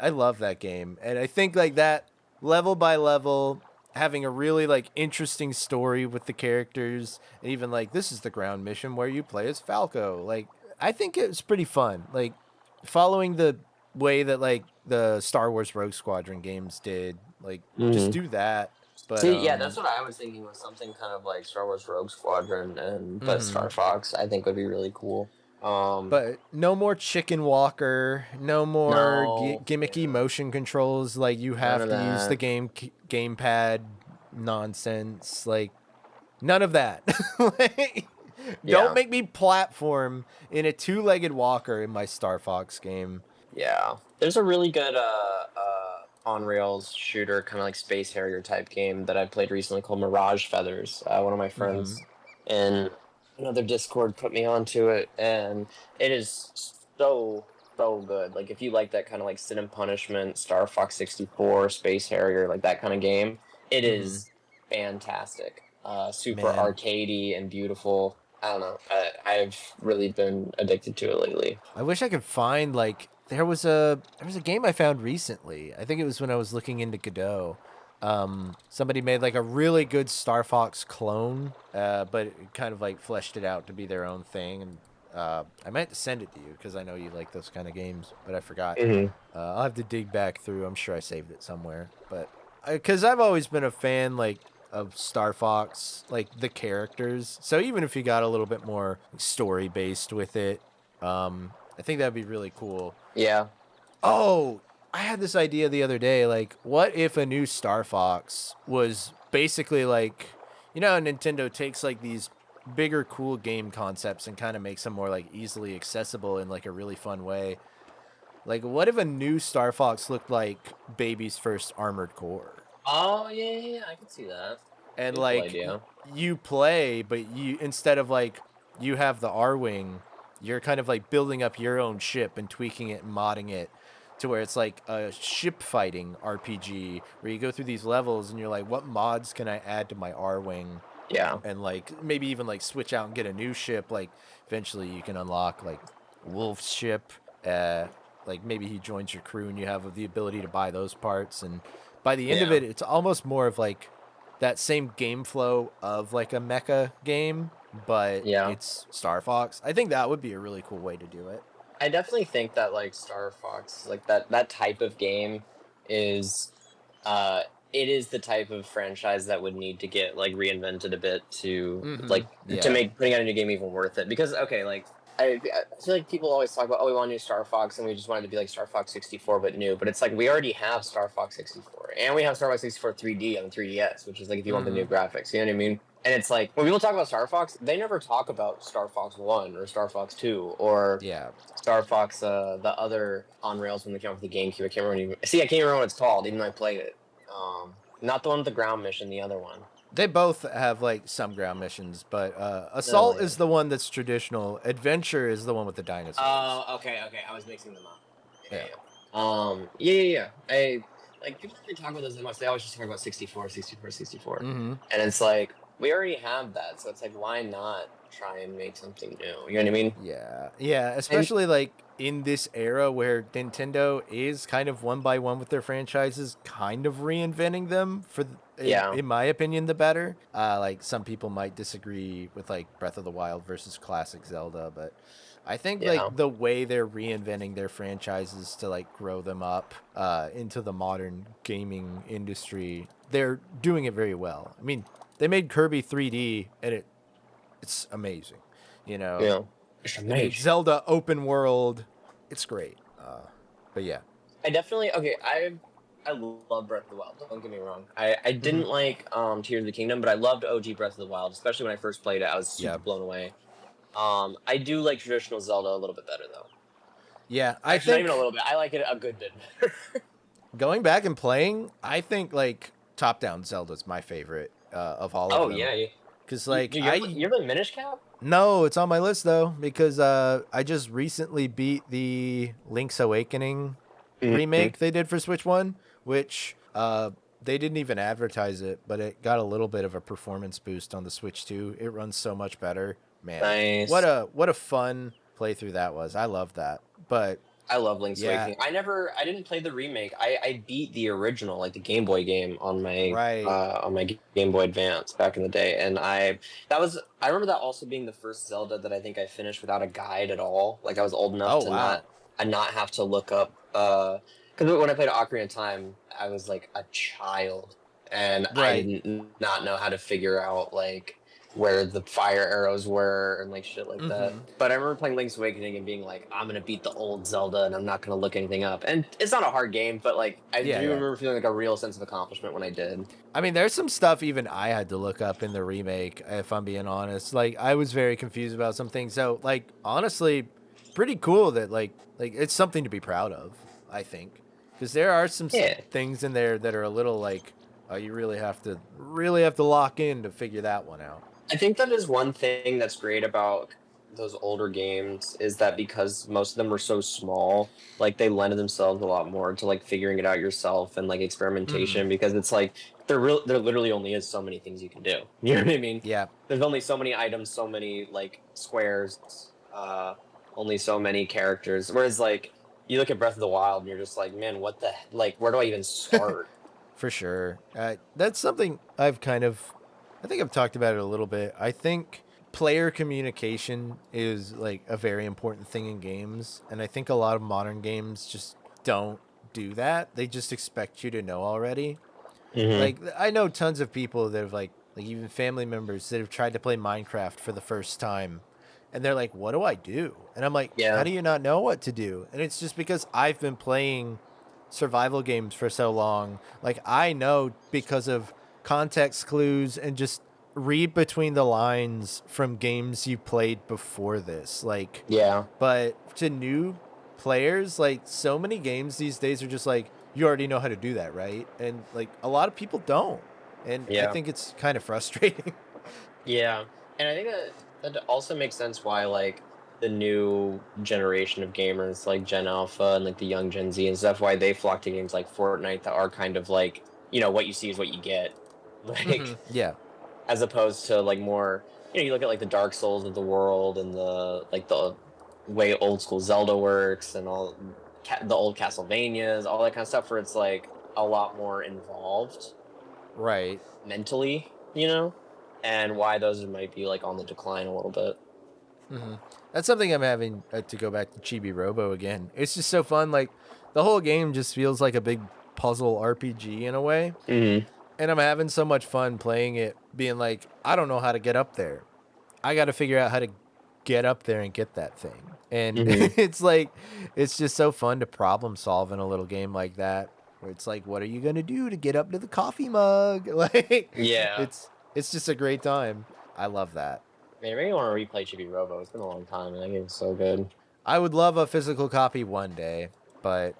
I love that game. And I think like that level by level having a really like interesting story with the characters and even like this is the ground mission where you play as Falco. Like I think it was pretty fun. Like following the way that like the Star Wars Rogue Squadron games did. Like just do that. But See, yeah, that's what I was thinking was something kind of like Star Wars Rogue Squadron and but Star Fox. I think would be really cool. But no more chicken walker, no more No, gimmicky yeah, motion controls. Like you none have of to use the that. gamepad nonsense. Like none of that. Like, don't Yeah, make me platform in a two-legged walker in my Star Fox game. yeah. There's a really good on rails shooter, kind of like Space Harrier type game that I played recently called Mirage Feathers. One of my friends in another Discord put me onto it, and it is so good. Like if you like that kind of like Sin and Punishment, Star Fox 64, Space Harrier, like that kind of game, it is fantastic. Super Man, arcadey and beautiful. I don't know. I've really been addicted to it lately. I wish I could find like there was a game I found recently. I think it was when I was looking into Godot. Somebody made like a really good Star Fox clone, but it kind of like fleshed it out to be their own thing. And I meant to send it to you because I know you like those kind of games, but I forgot. I'll have to dig back through. I'm sure I saved it somewhere, but because I've always been a fan like of Star Fox, like the characters. So even if you got a little bit more story based with it, I think that'd be really cool. Yeah. Oh, I had this idea the other day. Like, what if a new Star Fox was basically like, you know, how Nintendo takes like these bigger, cool game concepts and kind of makes them more like easily accessible in like a really fun way. Like, what if a new Star Fox looked like Baby's first Armored Core? Oh yeah, I can see that. And Beautiful like idea. you play, but you instead of like you have the R wing, you're kind of like building up your own ship and tweaking it and modding it to where it's like a ship fighting RPG where you go through these levels and you're like, what mods can I add to my R wing? Yeah. And like maybe even like switch out and get a new ship. Like eventually you can unlock like Wolf's ship. Like maybe he joins your crew and you have the ability to buy those parts. And by the end of Yeah. it, it's almost more of like that same game flow of like a mecha game, but Yeah. it's Star Fox. I think that would be a really cool way to do it. I definitely think that like Star Fox, like that type of game is uh it is the type of franchise that would need to get like reinvented a bit to like to Yeah. make putting out a new game even worth it. Because okay, like I feel like people always talk about, oh, we want a new Star Fox and we just want it to be like Star Fox 64 but new. But it's like we already have Star Fox 64 and we have Star Fox 64 3D on the 3DS, which is like if you want the new graphics, you know what I mean? And it's like when people talk about Star Fox, they never talk about Star Fox 1 or Star Fox 2 or Yeah. Star Fox, the other on rails when they came out for the GameCube. I can't remember. I can't remember what it's called, even though I played it. Not the one with the ground mission, the other one. They both have like some ground missions, but Assault Yeah. is the one that's traditional. Adventure is the one with the dinosaurs. Oh, okay. I was mixing them up. Yeah. Yeah. I like people don't really talk about those that much. They always just talk about 64, 64, 64. And it's like we already have that, so it's like why not try and make something new? You know what I mean? Yeah. Especially like in this era where Nintendo is kind of one by one with their franchises, kind of reinventing them for, in my opinion, the better. Like some people might disagree with like Breath of the Wild versus classic Zelda, but I think like the way they're reinventing their franchises to like grow them up into the modern gaming industry, they're doing it very well. I mean, they made Kirby 3D and it's amazing, you know. Yeah. It's They made Zelda open world. It's great. But yeah. I definitely I love Breath of the Wild. Don't get me wrong. I didn't like Tears of the Kingdom, but I loved OG Breath of the Wild, especially when I first played it. I was super blown away. I do like traditional Zelda a little bit better though. Yeah, Actually, not even a little bit. I like it a good bit better. Going back and playing, I think like top-down Zelda's my favorite of all of them. Oh yeah. Because like you have a Minish Cap? No, it's on my list though because I just recently beat the Link's Awakening remake they did for Switch 1, which they didn't even advertise it, but it got a little bit of a performance boost on the Switch 2. It runs so much better. Man, Nice. what a fun playthrough that was. I love that. But I love Link's Yeah, Awakening. I didn't play the remake. I beat the original, like the Game Boy game right. on my Game Boy Advance back in the day, and I remember that also being the first Zelda that I think I finished without a guide at all. Like I was old enough Oh to wow. not have to look up because when I played Ocarina of Time, I was like a child, and I Right. didn't not know how to figure out like where the fire arrows were and like shit like that. Mm-hmm. But I remember playing Link's Awakening and being like, I'm gonna beat the old Zelda and I'm not gonna look anything up. And it's not a hard game, but like I Yeah, do yeah. remember feeling like a real sense of accomplishment when I did. I mean, there's some stuff even I had to look up in the remake, if I'm being honest. Like, I was very confused about some things. So, like, honestly, pretty cool that like it's something to be proud of, I think, because there are some Yeah. things in there that are a little like, you really have to lock in to figure that one out. I think that is one thing that's great about those older games is that because most of them were so small, like they lended themselves a lot more to like figuring it out yourself and like Mm-hmm. experimentation because it's like there literally only is so many things you can do. You know what I mean? Yeah, There's only so many items, so many like squares, only so many characters. Whereas like you look at Breath of the Wild and you're just like, man, what the like where do I even start? for sure. That's something I think I've talked about it a little bit. I think player communication is like a very important thing in games, and I think a lot of modern games just don't do that. They just expect you to know already. Hmm. Like I know tons of people that have like even family members that have tried to play Minecraft for the first time, and they're like, "What do I do?" And I'm like, "How Yeah. do you not know what to do?" And it's just because I've been playing survival games for so long. Like I know because of context clues and just read between the lines from games you played before this. Like, Yeah. but to new players, like so many games these days are just like you already know how to do that, right? And like a lot of people don't. And I Yeah. think it's kind of frustrating. Yeah, and I think that also makes sense why like the new generation of gamers, like Gen Alpha and like the young Gen Z and stuff, why they flock to games like Fortnite that are kind of like what you see is what you get, like Yeah. as opposed to like more you look at like the Dark Souls of the world and the way old school Zelda works and all the old Castlevanias, all that kind of stuff, where it's like a lot more involved Right. mentally, and why those might be like on the decline a little bit. hmm That's something I'm having to go back to Chibi Robo again. It's just so fun. Like the whole game just feels like a big puzzle RPG in a way. Hmm. And I'm having so much fun playing it, being like, I don't know how to get up there. I got to figure out how to get up there and get that thing. And Hmm. it's like, it's just so fun to problem solve in a little game like that, where it's like, what are you gonna do to get up to the coffee mug? Like, Yeah. it's just a great time. I love that. Man, I really want to replay Chibi Robo. It's been a long time, and that game's so good. I would love a physical copy one day, but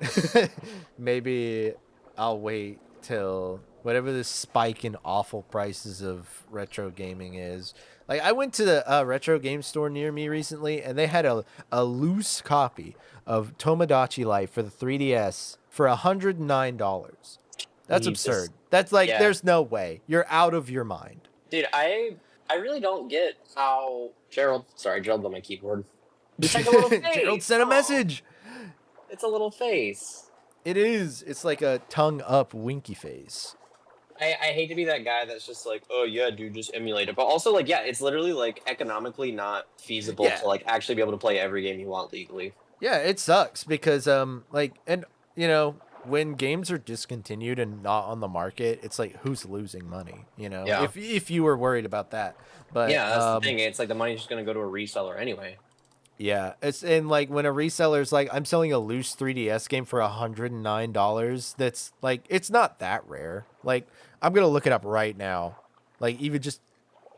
maybe I'll wait till whatever this spike in awful prices of retro gaming is. Like I went to the retro game store near me recently, and they had a loose copy of Tomodachi Life for the 3DS for $109. That's Jesus. absurd. That's like Yeah. there's no way. You're out of your mind. Dude, I really don't get how Gerald on my keyboard. He's like a little Gerald face. sent a Oh, message. it's a little face. It is. It's like a tongue up winky face. I hate to be that guy that's just like, oh yeah, dude, just emulate it. But also like, yeah, it's literally like economically not feasible Yeah. to like actually be able to play every game you want legally. Yeah, it sucks because like and you know, when games are discontinued and not on the market, it's like who's losing money, you know? Yeah. If you were worried about that. But Yeah, that's the thing. It's like the money's just gonna go to a reseller anyway. yeah, it's and like when a reseller's like I'm selling a loose 3DS game for $109, that's like it's not that rare. Like I'm going to look it up right now. Like even just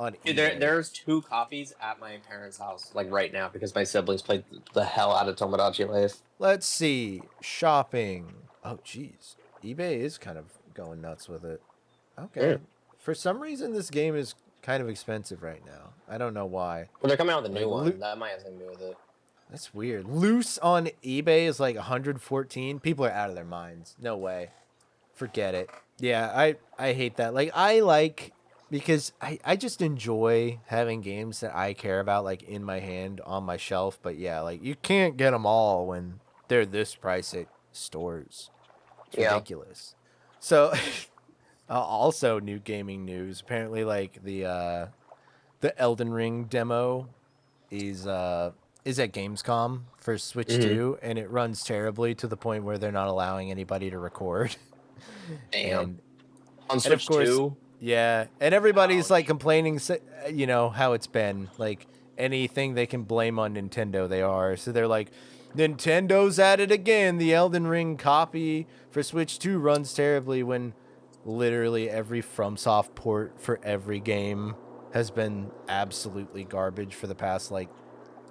on Dude, eBay. there's two copies at my parents' house, like right now, because my siblings played the hell out of Tomodachi Life. Let's see. Shopping. Oh, geez. eBay is kind of going nuts with it. Yeah. Okay. For some reason, this game is kind of expensive right now. I don't know why. Well, they're coming out with a new Like, one. That might have something to do with it. that's weird. Loose on eBay is like 114. People are out of their minds. No way. Forget it. Yeah, I hate that. Like I like because I just enjoy having games that I care about like in my hand on my shelf. But yeah, like you can't get them all when they're this price at stores. It's Yeah. ridiculous. So, also new gaming news. Apparently, like the Elden Ring demo is at Gamescom for Switch Mm-hmm. 2, and it runs terribly to the point where they're not allowing anybody to record. Damn. and On and of Switch course, 2? yeah, and everybody's like Ouch. complaining, you know how it's been. Like anything they can blame on Nintendo, they are. So they're like, Nintendo's at it again. The Elden Ring copy for Switch 2 runs terribly when literally every FromSoft port for every game has been absolutely garbage for the past like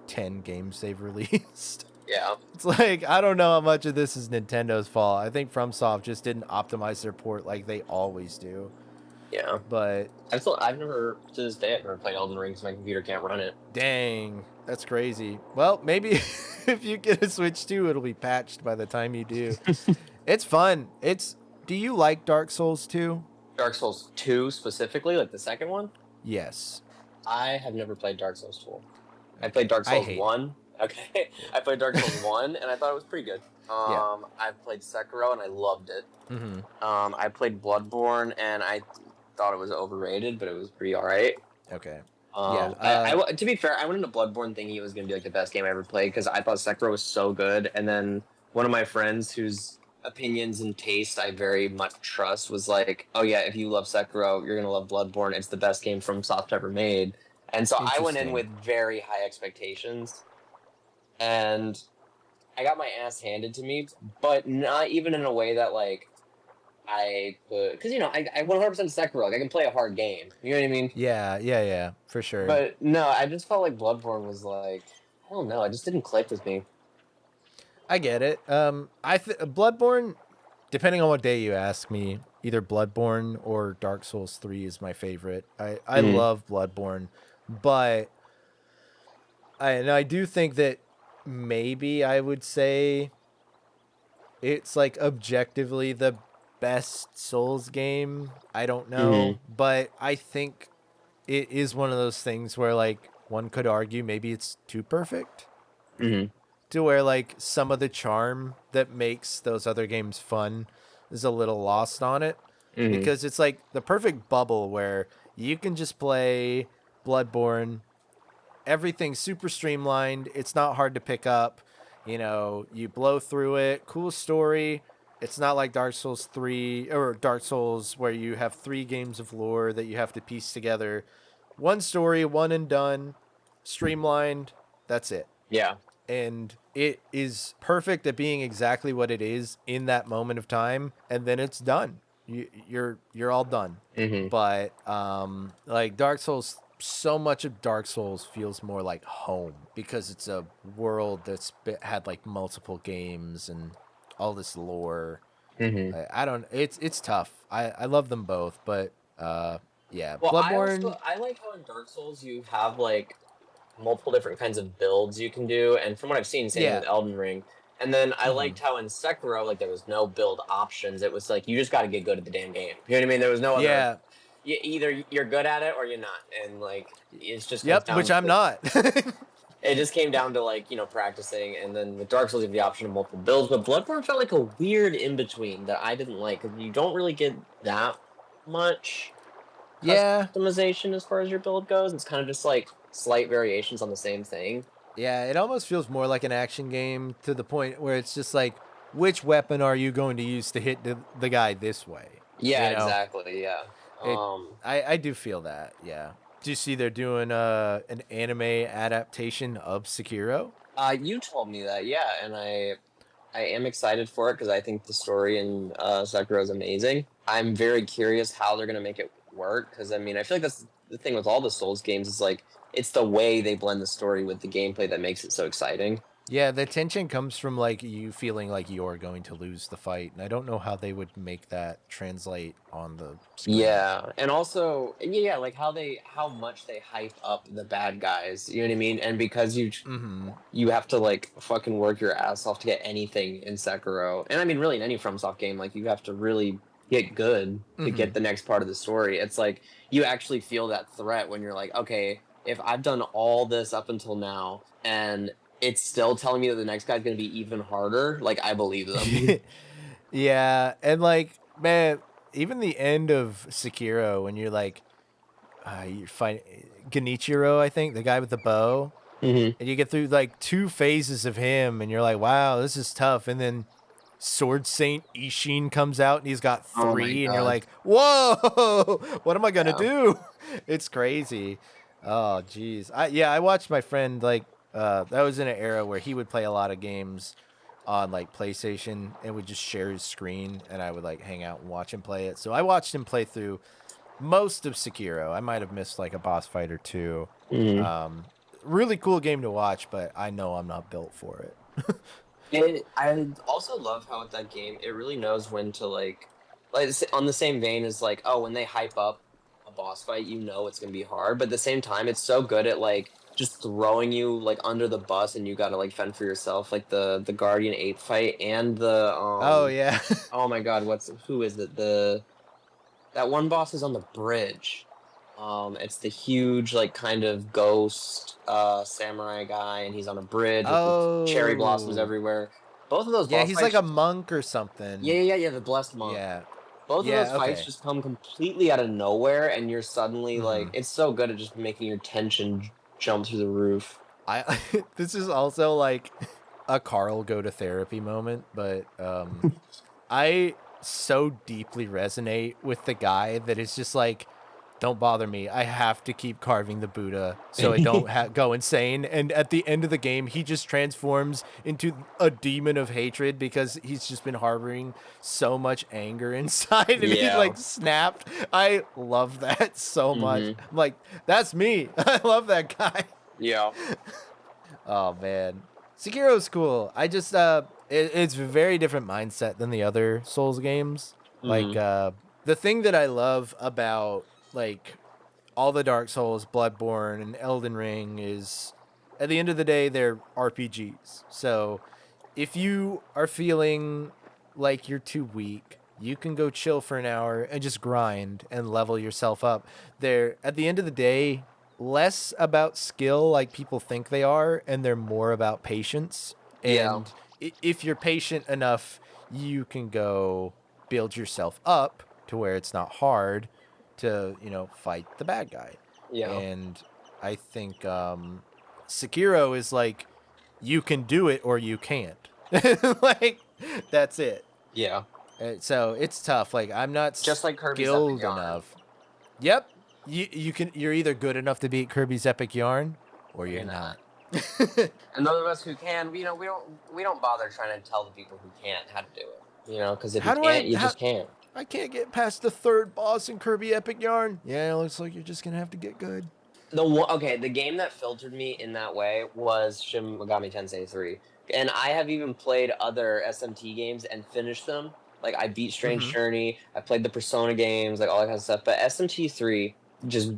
10 games they've released. Yeah. It's like, I don't know how much of this is Nintendo's fault. I think FromSoft just didn't optimize their port like they always do. Yeah. But I've never, to this day, I've never played Elden Ring because my computer can't run it. dang, that's crazy. Well, maybe if you get a Switch 2, it'll be patched by the time you do. It's fun. Do you like Dark Souls 2? Dark Souls 2 specifically, like the second one? Yes. I have never played Dark Souls 2. I Okay. played Dark I Souls hate 1. Okay. I played Dark Souls 1 and I thought it was pretty good. Yeah. I played Sekiro and I loved it. Mm-hmm. I played Bloodborne and I thought it was overrated, but it was pretty alright. Okay. To be fair, I went into Bloodborne thinking it was going to be like the best game I ever played because I thought Sekiro was so good. And then one of my friends whose opinions and taste I very much trust was like, oh yeah, if you love Sekiro, you're going to love Bloodborne. It's the best game FromSoft ever made. And so I went in Interesting. with very high expectations. And I got my ass handed to me, but not even in a way that like I could, because you know I 100% Sekiro. Like I can play a hard game. You know what I mean? Yeah, for sure. But no, I just felt like Bloodborne was like, I don't know, it just didn't click with me. I get it. Bloodborne, depending on what day you ask me, either Bloodborne or Dark Souls 3 is my favorite. I love Bloodborne, but I do think that maybe I would say it's like objectively the best Souls game. I don't know, but I think it is one of those things where like one could argue maybe it's too perfect. To where like some of the charm that makes those other games fun is a little lost on it. Because it's like the perfect bubble where you can just play Bloodborne, everything's super streamlined, it's not hard to pick up, you know, you blow through it, cool story. It's not like Dark Souls 3 or Dark Souls where you have 3 games of lore that you have to piece together. One story, one and done, streamlined, that's it. Yeah. And it is perfect at being exactly what it is in that moment of time, and then it's done. You're all done. But like Dark Souls, so much of Dark Souls feels more like home because it's a world that's had like multiple games and all this lore. I don't. It's tough. I love them both, but yeah, Well, Bloodborne. I like how in Dark Souls you have like multiple different kinds of builds you can do, and from what I've seen, same Yeah. with Elden Ring. And then I liked how in Sekiro, like there was no build options. It was like you just got to get good at the damn game. You know what I mean? There was no other. Yeah. Either you're good at it or you're not, and like it's just Which I'm not. It just came down to like, you know, practicing, and then with Dark Souls you have the option of multiple builds, but Bloodborne felt like a weird in between that I didn't like because you don't really get that much customization as far as your build goes. It's kind of just like slight variations on the same thing. Yeah, it almost feels more like an action game to the point where it's just like, which weapon are you going to use to hit the guy this way? Yeah, you know? exactly. Yeah. I do feel that. Yeah. Do you see they're doing an anime adaptation of Sekiro? You told me that, yeah, and I am excited for it because I think the story in Sekiro is amazing. I'm very curious how they're gonna make it work because I mean I feel like that's the thing with all the Souls games is like it's the way they blend the story with the gameplay that makes it so exciting. Yeah, the tension comes from like you feeling like you're going to lose the fight, and I don't know how they would make that translate on the screen. Yeah, and also like how much they hype up the bad guys. You know what I mean? And because you have to like fucking work your ass off to get anything in Sekiro, and I mean really in any FromSoft game, like you have to really get good to get the next part of the story. It's like you actually feel that threat when you're like, okay, if I've done all this up until now and it's still telling me that the next guy's gonna be even harder, like I believe them. Yeah, and like, man, even the end of Sekiro when you're like, you find Genichiro, I think, the guy with the bow, Mm-hmm. and you get through like 2 phases of him, and you're like, wow, this is tough. And then Sword Saint Ishin comes out, and he's got Oh my 3, and you're god. like, whoa, what am I gonna Yeah. do? It's crazy. Oh, geez. I watched my friend like that was in an era where he would play a lot of games on like PlayStation and would just share his screen, and I would like hang out and watch him play it. So I watched him play through most of Sekiro. I might have missed like a boss fight or 2. Mm-hmm. Really cool game to watch, but I know I'm not built for it. I also love how with that game it really knows when to like on the same vein as like, oh, when they hype up a boss fight, you know it's gonna be hard, but at the same time it's so good at like just throwing you like under the bus and you gotta like fend for yourself, like the Guardian 8 fight and the Oh yeah. oh my god, who is it? That one boss is on the bridge. It's the huge, like, kind of ghost samurai guy, and he's on a bridge with the cherry blossoms Oh. everywhere. Both of those Yeah, boss he's like a fights, monk or something. yeah, the blessed monk. Yeah. Both of those Yeah, fights okay. just come completely out of nowhere, and you're suddenly like, Mhm. it's so good at just making your tension jump through the roof. I this is also like a Carl go to therapy moment, but I so deeply resonate with the guy that is just like, don't bother me. I have to keep carving the Buddha so I don't go insane. And at the end of the game, he just transforms into a demon of hatred because he's just been harboring so much anger inside and he Yeah. like snapped. I love that so much. Mm-hmm. I'm like, that's me. I love that guy. Yeah. Oh man, Sekiro's cool. I just it's a very different mindset than the other Souls games. Like Mm-hmm. the thing that I love about like all the Dark Souls, Bloodborne, and Elden Ring is at the end of the day they're RPGs. So if you are feeling like you're too weak, you can go chill for an hour and just grind and level yourself up. They're at the end of the day less about skill like people think they are, and they're more about patience. Yeah. And if you're patient enough, you can go build yourself up to where it's not hard to, fight the bad guy. Yeah. And I think Sekiro is like you can do it or you can't. Like that's it. Yeah. So it's tough. Like I'm not Just like Kirby's Epic skilled Yarn. enough. Yep. You're either good enough to beat Kirby's Epic Yarn or Or you're you're not. not. And those of us who can, we don't bother trying to tell the people who can't how to do it. Because if you How do can't, you just can't. I can't get past the 3rd boss in Kirby Epic Yarn? Yeah, it looks like you're just gonna have to get good. The game that filtered me in that way was Shin Megami Tensei 3. And I have even played other SMT games and finished them. Like I beat Strange Mm-hmm. Journey, I played the Persona games, like all that kind of stuff. But SMT 3 just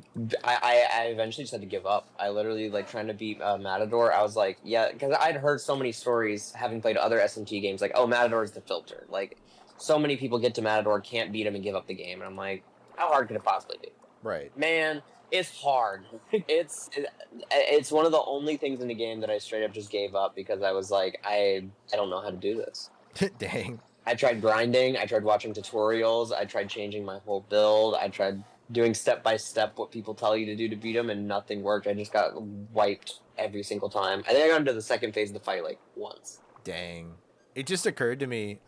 I eventually just had to give up. I literally like trying to beat Matador. I was like, yeah, because I'd heard so many stories having played other SMT games, like, oh, Matador is the filter. Like so many people get to Matador, can't beat him, and give up the game. And I'm like, how hard could it possibly be? Right. Man, it's hard. It's one of the only things in the game that I straight up just gave up because I was like, I don't know how to do this. Dang. I tried grinding, I tried watching tutorials, I tried changing my whole build, I tried doing step by step what people tell you to do to beat them, and nothing worked. I just got wiped every single time. I think I got into the second phase of the fight like once. Dang. It just occurred to me,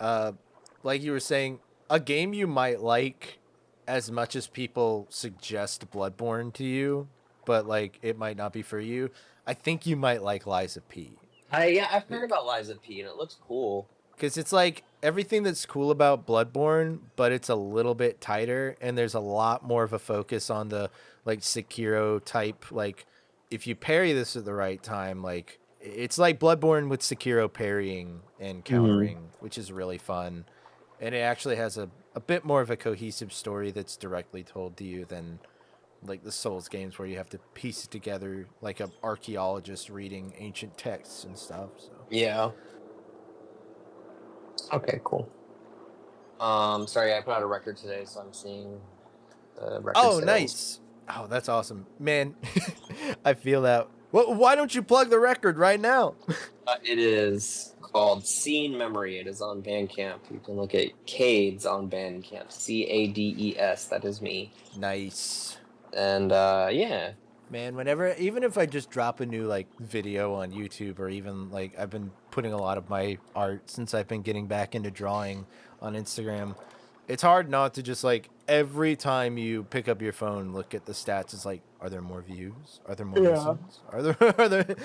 like you were saying, a game you might like as much as people suggest Bloodborne to you, but like it might not be for you. I think you might like Liza P. I've heard about Liza P and it looks cool. Because it's like everything that's cool about Bloodborne, but it's a little bit tighter, and there's a lot more of a focus on the like Sekiro type. Like, if you parry this at the right time, like it's like Bloodborne with Sekiro parrying and countering, which is really fun. And it actually has a bit more of a cohesive story that's directly told to you than like the Souls games where you have to piece it together like an archaeologist reading ancient texts and stuff. So Yeah. Okay, cool. Sorry, I put out a record today, so I'm seeing the record oh, sales. nice. Oh, that's awesome, man. I feel that Well, why don't you plug the record right now? It is called Scene Memory. It is on Bandcamp. You can look at CADES on Bandcamp. CADES. That is me. Nice. And yeah. Man, whenever, even if I just drop a new like video on YouTube, or even like I've been putting a lot of my art since I've been getting back into drawing on Instagram, it's hard not to just like every time you pick up your phone, look at the stats. It's like, are there more views? Are there more listens? Are there? Are there?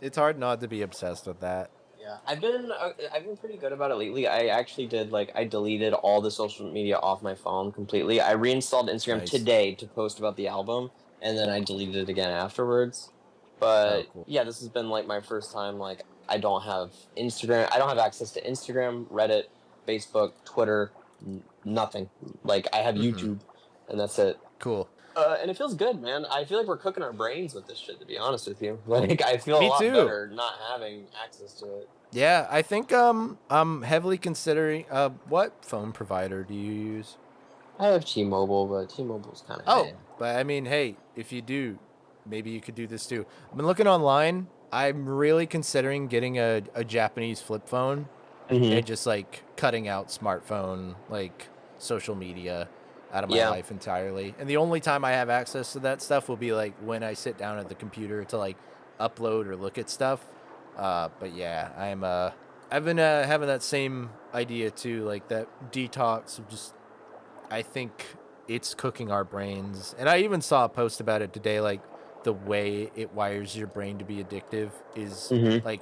It's hard not to be obsessed with that. Yeah, I've been pretty good about it lately. I actually did I deleted all the social media off my phone completely. I reinstalled Instagram Nice. today to post about the album, and then I deleted it again afterwards. Oh, But cool. yeah, this has been like my first time. Like I don't have Instagram. I don't have access to Instagram, Reddit, Facebook, Twitter, nothing. Like I have YouTube, and that's it. Cool. And it feels good, man. I feel like we're cooking our brains with this shit, to be honest with you. Like I feel Me a lot too. better not having access to it. Yeah, I think I'm heavily considering what phone provider do you use? I have T-Mobile, but T-Mobile's kind of Oh, but I mean, hey, if you do, maybe you could do this too. I've been looking online. I'm really considering getting a Japanese flip phone and just like cutting out smartphone, like social media out of my life entirely. And the only time I have access to that stuff will be like when I sit down at the computer to like upload or look at stuff. But yeah, I've been having that same idea too, like that detox of just, I think it's cooking our brains. And I even saw a post about it today, like the way it wires your brain to be addictive is like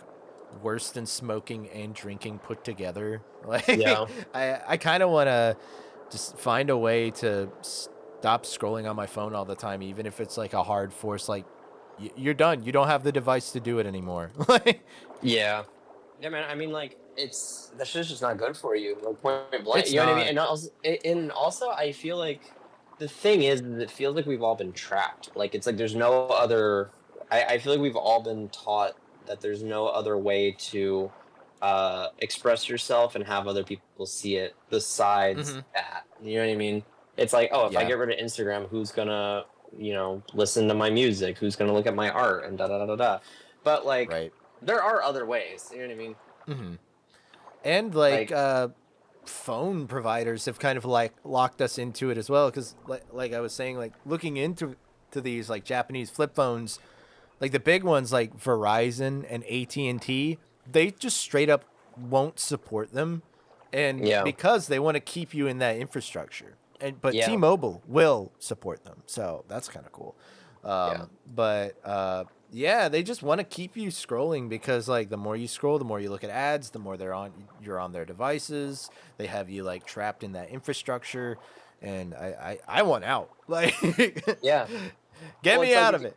worse than smoking and drinking put together. Like I kind of want to just find a way to stop scrolling on my phone all the time, even if it's like a hard force, like you're done. You don't have the device to do it anymore. yeah, man. I mean, like, it's that shit's just not good for you. Like point blank. It's You know what I not. mean? And also, I feel like the thing is, it feels like we've all been trapped. Like it's like there's no other. I feel like we've all been taught that there's no other way to express yourself and have other people see it besides that. You know what I mean? It's like, oh, if I get rid of Instagram, who's gonna, listen to my music? Who's gonna look at my art and da da da da da? But like, there are other ways. You know what I mean? And like phone providers have kind of like locked us into it as well, because like I was saying, like looking into these like Japanese flip phones, like the big ones like Verizon and AT&T, they just straight up won't support them, and because they want to keep you in that infrastructure. But T-Mobile will support them, so that's kind of cool. But yeah, they just want to keep you scrolling, because like the more you scroll, the more you look at ads, the more you're on their devices. They have you like trapped in that infrastructure, and I want out. Like get me out of it.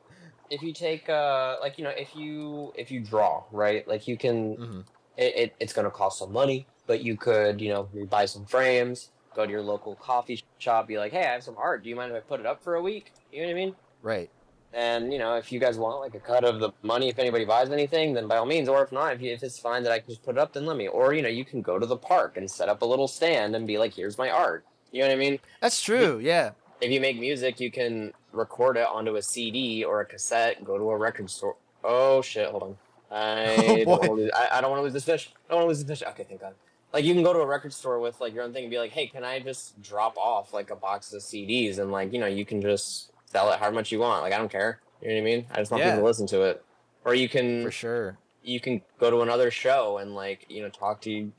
If you take if you draw, right, like you can it's going to cost some money, but you could you buy some frames, go to your local coffee shop, be like, hey, I have some art, do you mind if I put it up for a week? You know what I mean? Right. And if you guys want like a cut of the money, if anybody buys anything, then by all means. Or if not, if it's fine that I can just put it up, then let me. Or you can go to the park and set up a little stand and be like, here's my art. You know what I mean? That's true. Yeah. If you make music, you can record it onto a CD or a cassette, go to a record store. Oh shit, hold on. I don't want to lose this fish. I don't want to lose this fish. Okay, thank God. Like you can go to a record store with like your own thing and be like, hey, can I just drop off like a box of CDs, and like you can just sell it however much you want. Like I don't care. You know what I mean? I just want people to listen to it. Or you can for sure. You can go to another show and like talk to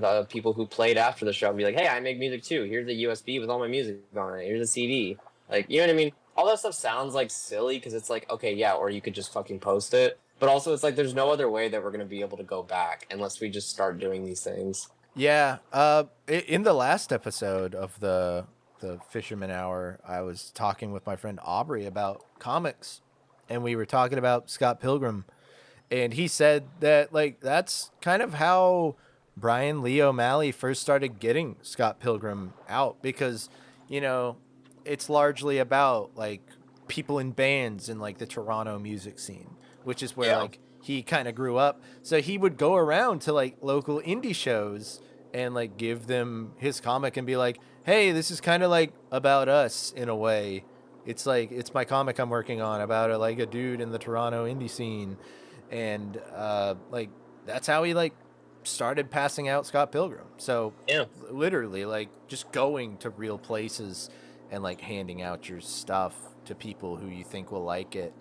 the people who played after the show and be like, hey, I make music too. Here's a USB with all my music on it. Here's a CD. Like, you know what I mean? All that stuff sounds like silly because it's like, okay, yeah, or you could just fucking post it. But also it's like there's no other way that we're going to be able to go back unless we just start doing these things. Yeah. In the last episode of the Fisherman Hour, I was talking with my friend Aubrey about comics, and we were talking about Scott Pilgrim, and he said that like that's kind of how Brian Lee O'Malley first started getting Scott Pilgrim out, because it's largely about like people in bands in like the Toronto music scene, which is where like he kind of grew up. So he would go around to like local indie shows and like give them his comic and be like, hey, this is kind of like about us in a way. It's like it's my comic I'm working on about like a dude in the Toronto indie scene, and like that's how he like started passing out Scott Pilgrim. So Yeah. literally like just going to real places and like handing out your stuff to people who you think will like it.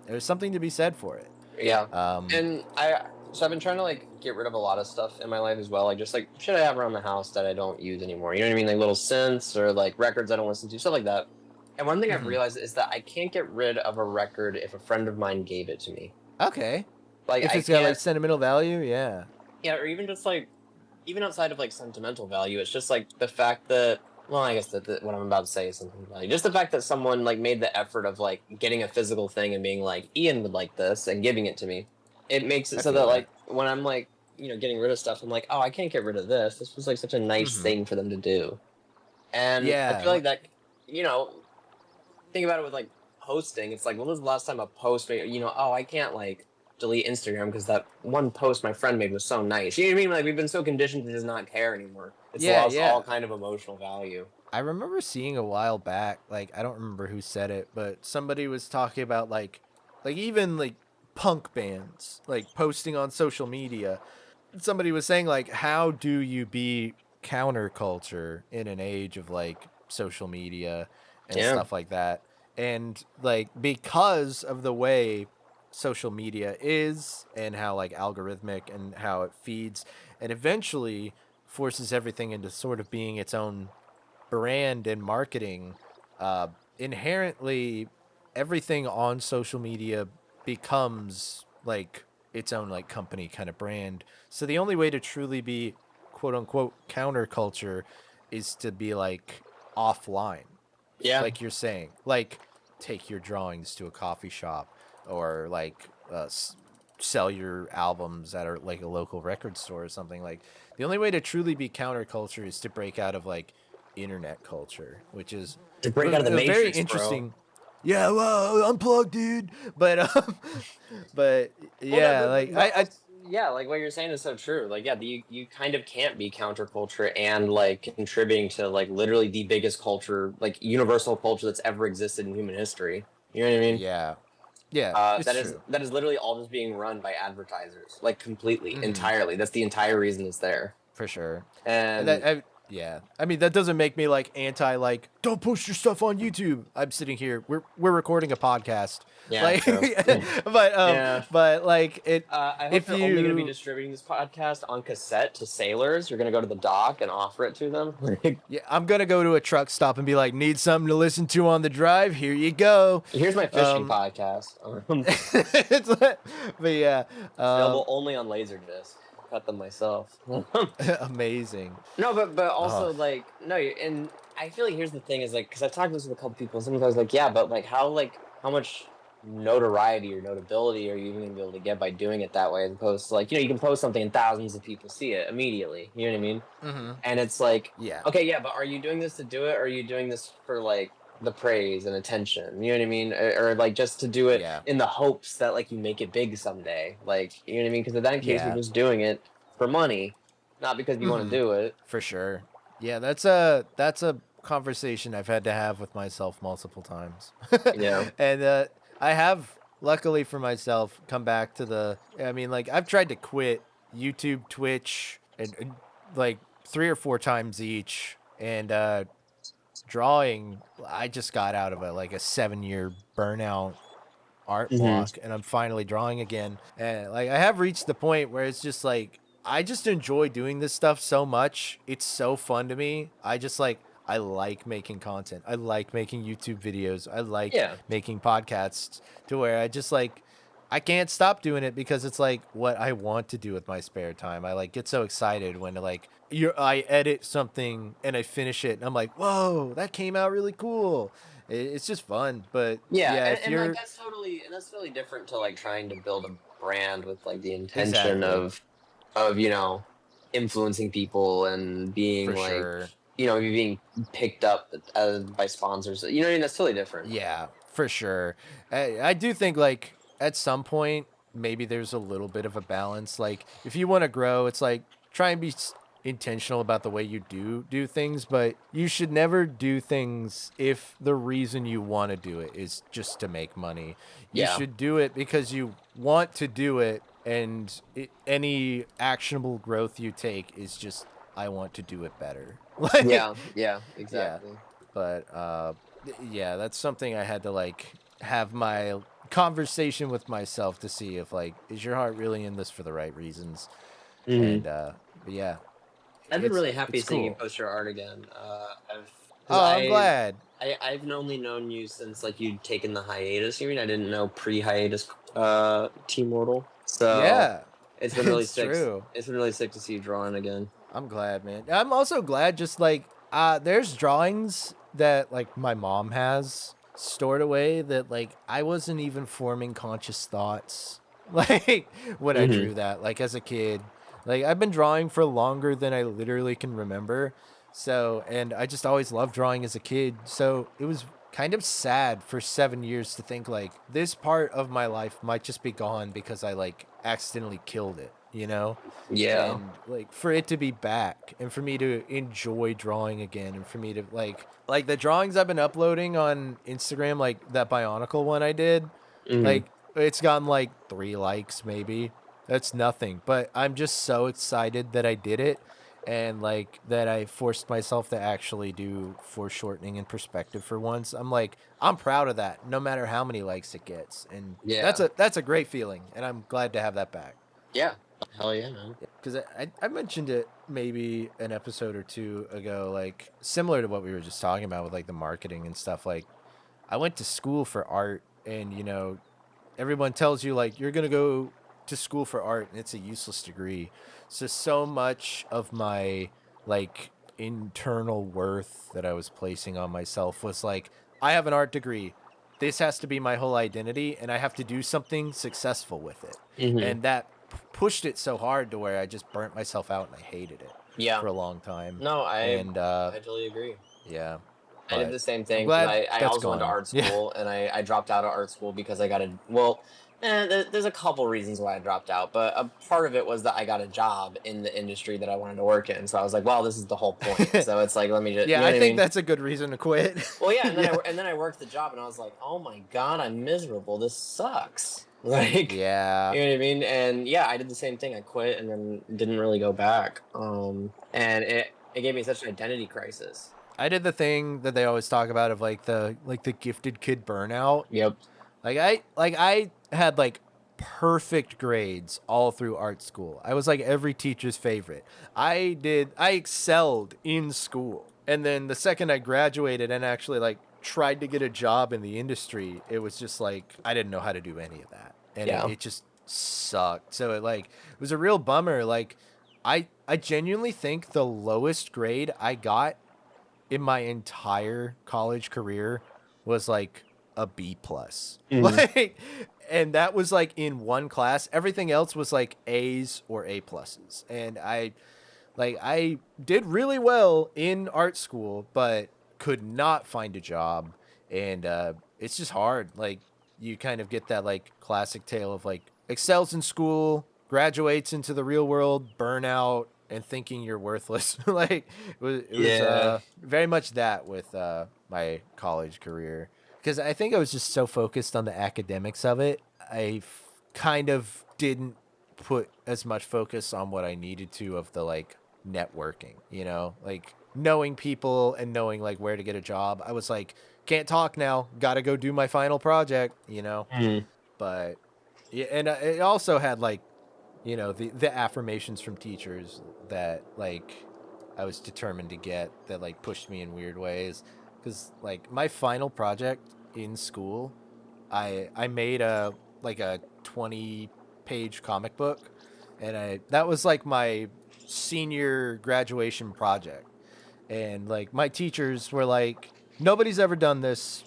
There's something to be said for it. Yeah. Um, And so I've been trying to like get rid of a lot of stuff in my life as well. Like just like shit I have around the house that I don't use anymore. You know what I mean? Like little synths or like records I don't listen to, stuff like that. And one thing I've mhm. realized is that I can't get rid of a record if a friend of mine gave it to me. Okay. Like If I it's got like can't, sentimental value, yeah. yeah, or even just like even outside of like sentimental value, it's just like the fact that well, I guess that what I'm about to say is sentimental value. Just the fact that someone like made the effort of like getting a physical thing and being like, Ian would like this and giving it to me. It makes it I so that feel that. like when I'm like, getting rid of stuff, I'm like, oh, I can't get rid of this. This was like such a nice Mhm. thing for them to do. And I Yeah. feel like that, you know, think about it with like posting. It's like, when was the last time a post made, oh, I can't like delete Instagram because that one post my friend made was so nice. You know what I mean? Like we've been so conditioned to just not care anymore. It's Yeah, lost all yeah. kind of emotional value. I remember seeing a while back, like I don't remember who said it, but somebody was talking about like even like punk bands like posting on social media. Somebody was saying like how do you be counterculture in an age of like social media and Yeah. stuff like that? And like because of the way social media is and how like algorithmic and how it feeds and eventually forces everything into sort of being its own brand and marketing, uh, inherently everything on social media becomes like its own like company kind of brand. So the only way to truly be quote unquote counterculture is to be like offline, Yeah. like you're saying, like take your drawings to a coffee shop or like sell your albums at like a local record store or something. Like the only way to truly be counterculture is to break out of like internet culture, which is To break out of the a very matrix, bro. interesting. Yeah, well, unplugged, dude. But but Well, no, yeah, like but I also, yeah, like what you're saying is so true. Like, yeah, you kind of can't be counterculture and like contributing to like literally the biggest culture, like universal culture that's ever existed in human history. You know what I mean? yeah, yeah, it's That is true. that is literally all just being run by advertisers, like completely, Hmm. entirely. That's the entire reason it's there. For sure. And Yeah. I mean, that doesn't make me like anti like don't post your stuff on YouTube. I'm sitting here. We're recording a podcast. yeah, Like, true. Yeah. but like it. I hope If you're only going to be you, distributing this podcast on cassette to sailors. You're going to go to the dock and offer it to them. yeah, I'm gonna go to a truck stop and be like, need something to listen to on the drive. Here you go. Here's my fishing Um, podcast. it's like, but yeah, It's available only on Laserdisc. Cut them myself. amazing. No, but Oh, also like no, and I feel like here's the thing is like because I've talked to this with a couple people, and sometimes like yeah, but like how much notoriety or notability are you even gonna be able to get by doing it that way, as opposed to like you can post something and thousands of people see it immediately. You know what I mean? mm-hmm. And it's like Yeah, okay, yeah, but are you doing this to do it, or are you doing this for like the praise and attention? You know what I mean? Or like just to do it yeah, in the hopes that like you make it big someday? Like you know what I mean? Because in that case, you're yeah. just doing it for money, not because you want Mm-hmm. to do it. For sure. Yeah, that's a conversation I've had to have with myself multiple times. Yeah. And I have luckily for myself come back to the I mean like I've tried to quit YouTube, Twitch and like 3 or 4 times each and drawing I just got out of a 7 year burnout art Hmm. block and I'm finally drawing again. And like I have reached the point where it's just like I just enjoy doing this stuff so much. It's so fun to me. I like making content. I like making YouTube videos. I like Yeah. making podcasts to where I just like I can't stop doing it because it's like what I want to do with my spare time. I like get so excited when like I edit something and I finish it and I'm like, "Whoa, that came out really cool." It's just fun. But Yeah, yeah, if and like you're that's totally different to like trying to build a brand with like the intention exactly of influencing people and being for like sure. being picked up by sponsors. You know what I mean? That's totally different. Yeah, for sure. I do think like at some point maybe there's a little bit of a balance. Like if you want to grow, it's like try and be intentional about the way you do things, but you should never do things if the reason you want to do it is just to make money. You Yeah. should do it because you want to do it, and any actionable growth you take is just, I want to do it better. Like, Yeah. Yeah. yeah. Exactly. But yeah, that's something I had to like have my conversation with myself to see if like, is your heart really in this for the right reasons? Hmm. And but yeah, I've been really happy it's seeing you cool. post your art again. I've because Oh, I'm glad. I've only known you since like you'd taken the hiatus. You mean I didn't know pre-hiatus Tmortal. So Yeah, it's been really it's sick. true. It's been really sick to see you drawing again. I'm glad, man. I'm also glad just like there's drawings that like my mom has stored away that like I wasn't even forming conscious thoughts like when I Hmm. drew that like as a kid. Like I've been drawing for longer than I literally can remember. So, and I just always loved drawing as a kid. So, it was kind of sad for 7 years to think like this part of my life might just be gone because I like accidentally killed it, you know? Yeah. And like for it to be back and for me to enjoy drawing again and for me to like the drawings I've been uploading on Instagram, like that Bionicle one I did, Hmm. like it's gotten like 3 likes maybe. That's nothing, but I'm just so excited that I did it and like that I forced myself to actually do foreshortening and perspective for once. I'm like, I'm proud of that no matter how many likes it gets, and Yeah. that's a great feeling, and I'm glad to have that back. Yeah. Hell yeah, man. Because I mentioned it maybe an episode or two ago, like similar to what we were just talking about with like the marketing and stuff. Like I went to school for art, and you know, everyone tells you like you're gonna go to school for art, and it's a useless degree. So much of my like internal worth that I was placing on myself was like, I have an art degree. This has to be my whole identity, and I have to do something successful with it. Hmm. And that pushed it so hard to where I just burnt myself out and I hated it Yeah. for a long time. No, And I totally agree. yeah, I did but the same I'm thing because glad I that's also went to gone. art Yeah. school and I dropped out of art school because I got a well. There's a couple reasons why I dropped out, but a part of it was that I got a job in the industry that I wanted to work in. So I was like, well, this is the whole point. So it's like, let me just, you Yeah, know I what I think mean? that's a good reason to quit. Well, yeah, Yeah. and then I worked the job and I was like, oh my god, I'm miserable. This sucks. Like, Yeah. you know what I mean? And yeah, I did the same thing. I quit and then didn't really go back. And it gave me such an identity crisis. I did the thing that they always talk about of like the gifted kid burnout. Yep. Like I had like perfect grades all through art school. I was like every teacher's favorite. I excelled in school. And then the second I graduated and actually like tried to get a job in the industry, it was just like I didn't know how to do any of that. And Yeah. it just sucked. So it was a real bummer. Like I genuinely think the lowest grade I got in my entire college career was like a B plus. Hmm. Like, and that was like in one class. Everything else was like A's or A pluses. And I did really well in art school, but could not find a job. And it's just hard. Like you kind of get that like classic tale of like excels in school, graduates into the real world, burnout, and thinking you're worthless. Like it was Yeah. very much that with my college career because I think I was just so focused on the academics of it. Kind of didn't put as much focus on what I needed to of the like networking, you know, like knowing people and knowing like where to get a job. I was like, can't talk now, gotta go do my final project, you know. Hmm. But yeah, and it also had like, you know, the affirmations from teachers that like I was determined to get that like pushed me in weird ways because like my final project in school, I made a like a 20-page comic book, and I that was like my senior graduation project, and like my teachers were like, nobody's ever done this.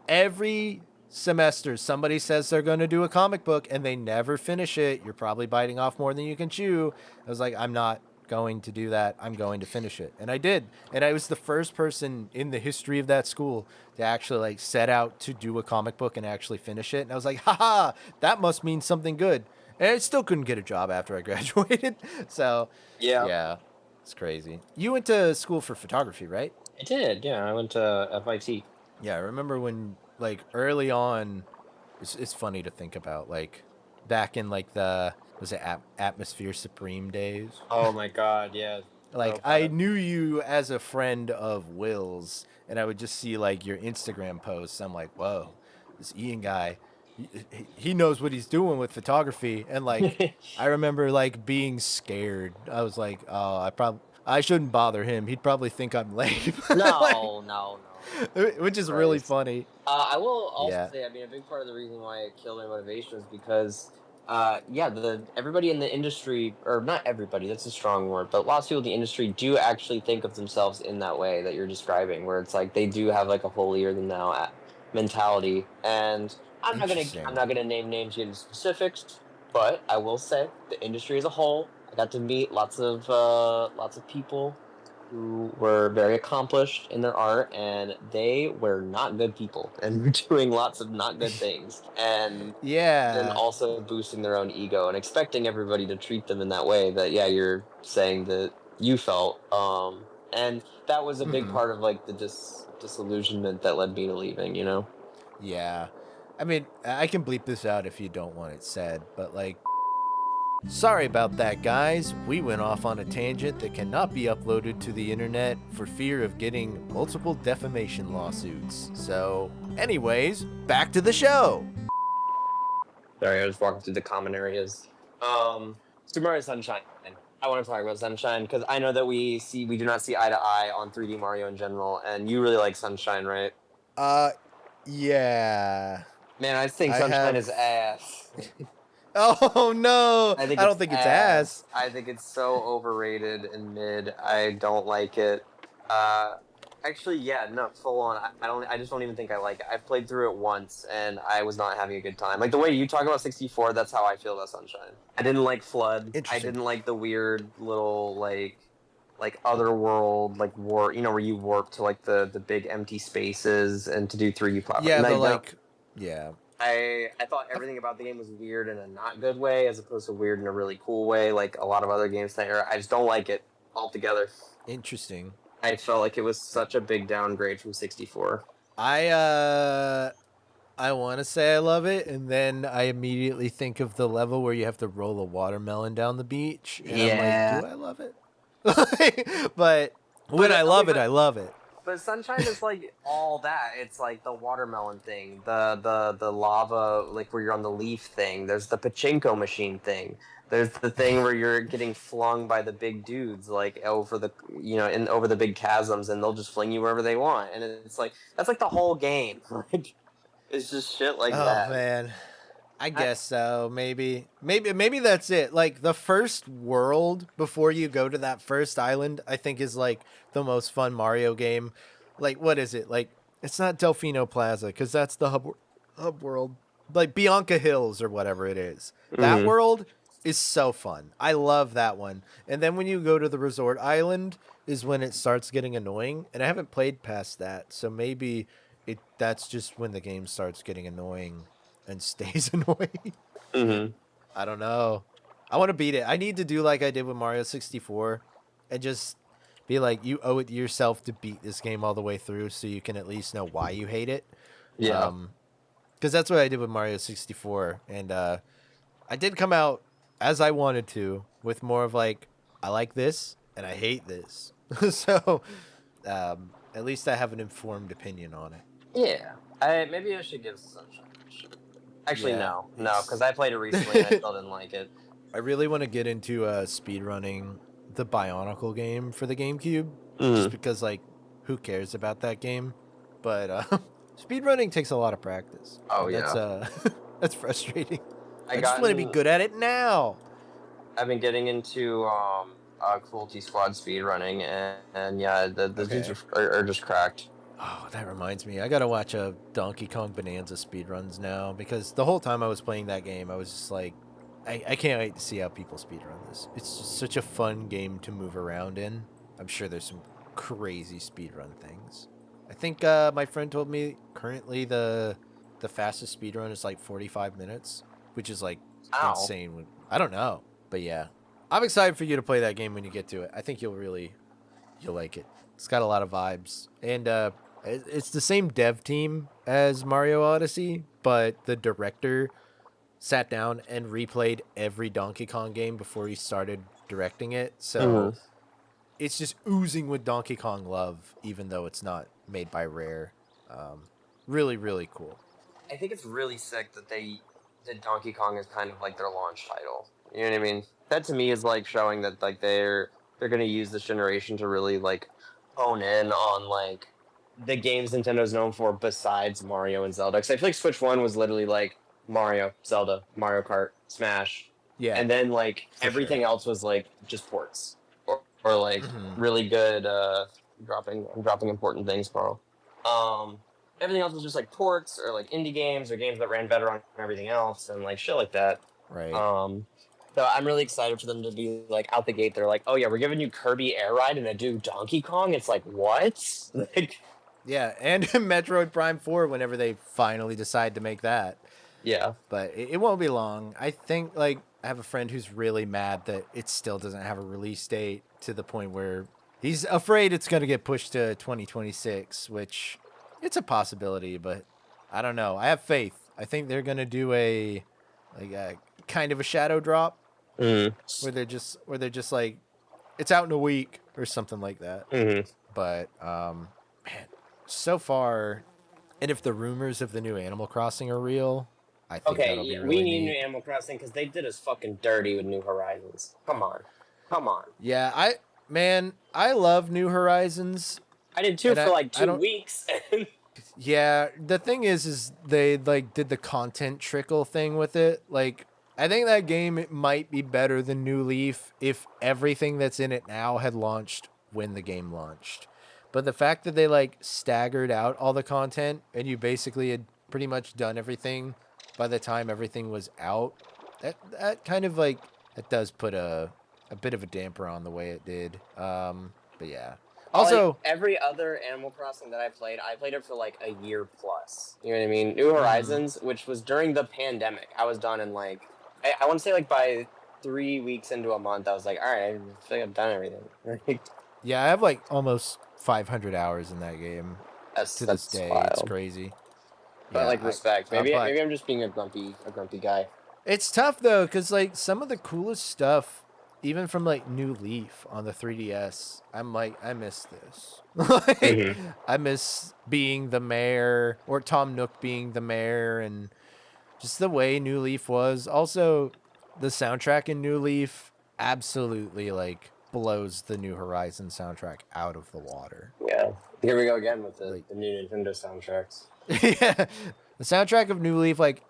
Every semester somebody says they're going to do a comic book and they never finish it. You're probably biting off more than you can chew. I was like, I'm not going to do that. I'm going to finish it. And I did. And I was the first person in the history of that school to actually like set out to do a comic book and actually finish it. And I was like, haha, that must mean something good. And I still couldn't get a job after I graduated. So Yeah. yeah. It's crazy. You went to school for photography, right? I did, yeah. I went to FIT. Yeah, I remember when, like, early on, it's funny to think about, like, back in, like, the, was it Atmosphere Supreme days? Oh my god, yeah. Like, So I bad. knew you as a friend of Will's, and I would just see, like, your Instagram posts. I'm like, whoa, this Ian guy, he knows what he's doing with photography. And, like, I remember, like, being scared. I was like, oh, I shouldn't bother him. He'd probably think I'm lame. Like, No, no, no. which is really Christ. funny. I will also Yeah. say, I mean, a big part of the reason why it killed my motivation is because, yeah, the everybody in the industry, or not everybody, that's a strong word, but lots of people in the industry do actually think of themselves in that way that you're describing, where it's like they do have like a holier than thou mentality. And I'm Interesting. not gonna name names, get into specifics, but I will say the industry as a whole. I got to meet lots of people who were very accomplished in their art, and they were not good people and were doing lots of not good things, and then Yeah. also boosting their own ego and expecting everybody to treat them in that way that, yeah, you're saying that you felt. And that was a big Mm-hmm. part of like the disillusionment that led me to leaving, you know? Yeah. I mean, I can bleep this out if you don't want it said, but, like, sorry about that, guys. We went off on a tangent that cannot be uploaded to the internet for fear of getting multiple defamation lawsuits. So, anyways, back to the show. Sorry, I was walking through the common areas. Super Mario Sunshine. I want to talk about Sunshine because I know that we do not see eye to eye on 3D Mario in general, and you really like Sunshine, right? Uh, yeah. Man, I think I Sunshine have. is ass. Oh no! I think I don't it's think it's ass. ass. I think it's so overrated and mid. I don't like it. Uh, Actually, yeah, no, full on. I don't. I just don't even think I like it. I've played through it once, and I was not having a good time. Like the way you talk about 64, that's how I feel about Sunshine. I didn't like Flood. I Interesting. didn't like the weird little like other world like warp. You know, where you warp to like the big empty spaces and to do 3D platform. Yeah, And the, I don't. like, yeah. I thought everything about the game was weird in a not good way, as opposed to weird in a really cool way, like a lot of other games that era. I just don't like it altogether. Interesting. I felt like it was such a big downgrade from 64. I uh I want to say I love it, and then I immediately think of the level where you have to roll a watermelon down the beach, and I'm like, Yeah, do I love it? But when but I okay, love it, I love it. but Sunshine is like all that. It's like the watermelon thing, the lava, like where you're on the leaf thing. There's the pachinko machine thing. There's the thing where you're getting flung by the big dudes, like over the in over the big chasms, and they'll just fling you wherever they want. And it's like that's like the whole game. Like it's just shit like Oh that. man, I I, guess so. Maybe that's it. Like the first world before you go to that first island, I think is like the most fun Mario game. Like what is it? Like it's not Delfino Plaza because that's the hub world. Like Bianca Hills or whatever it is. That mm-hmm. world is so fun. I love that one. And then when you go to the resort island is when it starts getting annoying. And I haven't played past that, so maybe that's just when the game starts getting annoying and stays annoying. Mm-hmm. I don't know. I want to beat it. I need to do like I did with Mario 64 and just be like, you owe it to yourself to beat this game all the way through so you can at least know why you hate it. Yeah. Because that's what I did with Mario 64. And I did come out as I wanted to with more of like, I like this and I hate this. So at least I have an informed opinion on it. Yeah. Maybe I should give Sunshine a shot. Actually, Yeah, no, because I played it recently and I still didn't like it. I really want to get into speedrunning the Bionicle game for the GameCube, just Mm-hmm. because like, who cares about that game? But speedrunning takes a lot of practice, Oh and that's yeah. that's frustrating. I I just want to be gotten good at it now. I've been getting into Cruelty Squad speedrunning, and yeah, the dudes Okay. are just cracked. Oh, that reminds me. I gotta watch a Donkey Kong Bonanza speedruns now because the whole time I was playing that game, I was just like, I can't wait to see how people speedrun this. It's just such a fun game to move around in. I'm sure there's some crazy speedrun things. I think my friend told me currently the fastest speedrun is like 45 minutes, which is like Ow. insane. I don't know, but yeah. I'm excited for you to play that game when you get to it. I think you'll like it. It's got a lot of vibes, and it's the same dev team as Mario Odyssey, but the director sat down and replayed every Donkey Kong game before he started directing it. So it's just oozing with Donkey Kong love, even though it's not made by Rare. Really, really cool. I think it's really sick that they did Donkey Kong as kind of like their launch title. You know what I mean? That to me is like showing that like they're gonna use this generation to really like hone in on like the games Nintendo's known for besides Mario and Zelda. Because I feel like Switch One was literally like Mario, Zelda, Mario Kart, Smash, Yeah, and then like everything else was like just ports or like really good dropping important things, Carl. Everything else was just like ports or like indie games or games that ran better on everything else and like shit like that. Right. So I'm really excited for them to be like out the gate. They're like, oh yeah, we're giving you Kirby Air Ride and a dude Donkey Kong. It's like what? Like, yeah, and Metroid Prime 4 whenever they finally decide to make that. yeah. But it won't be long. I think like I have a friend who's really mad that it still doesn't have a release date, to the point where he's afraid it's going to get pushed to 2026, which it's a possibility, but I don't know. I have faith. I think they're going to do a kind of a shadow drop where they're just like it's out in a week or something like that. But man, so far, and if the rumors of the new Animal Crossing are real, I think that'll be really we need neat. new Animal Crossing because they did us fucking dirty with New Horizons. Come on. Yeah, I love New Horizons. I did too for like 2 weeks. Yeah, the thing is they like did the content trickle thing with it. Like, I think that game might be better than New Leaf if everything that's in it now had launched when the game launched. But the fact that they like staggered out all the content and you basically had pretty much done everything by the time everything was out, that kind of like it does put a bit of a damper on the way it did. But yeah. Also, like every other Animal Crossing that I played it for like a year plus. You know what I mean? New Horizons, which was during the pandemic, I was done in like I want to say like by 3 weeks into a month, I was like, all right, I feel like I've done everything. yeah, I have like almost 500 hours in that game. To this day, wild. it's crazy. But like respect. Maybe I'm just being a grumpy guy. It's tough though, because like some of the coolest stuff, even from like New Leaf on the 3DS, I'm like, I miss this. Like, I miss being the mayor, or Tom Nook being the mayor, and just the way New Leaf was. Also, the soundtrack in New Leaf absolutely like blows the New Horizon soundtrack out of the water. Yeah, here we go again with the new Nintendo soundtracks. Yeah, the soundtrack of New Leaf, like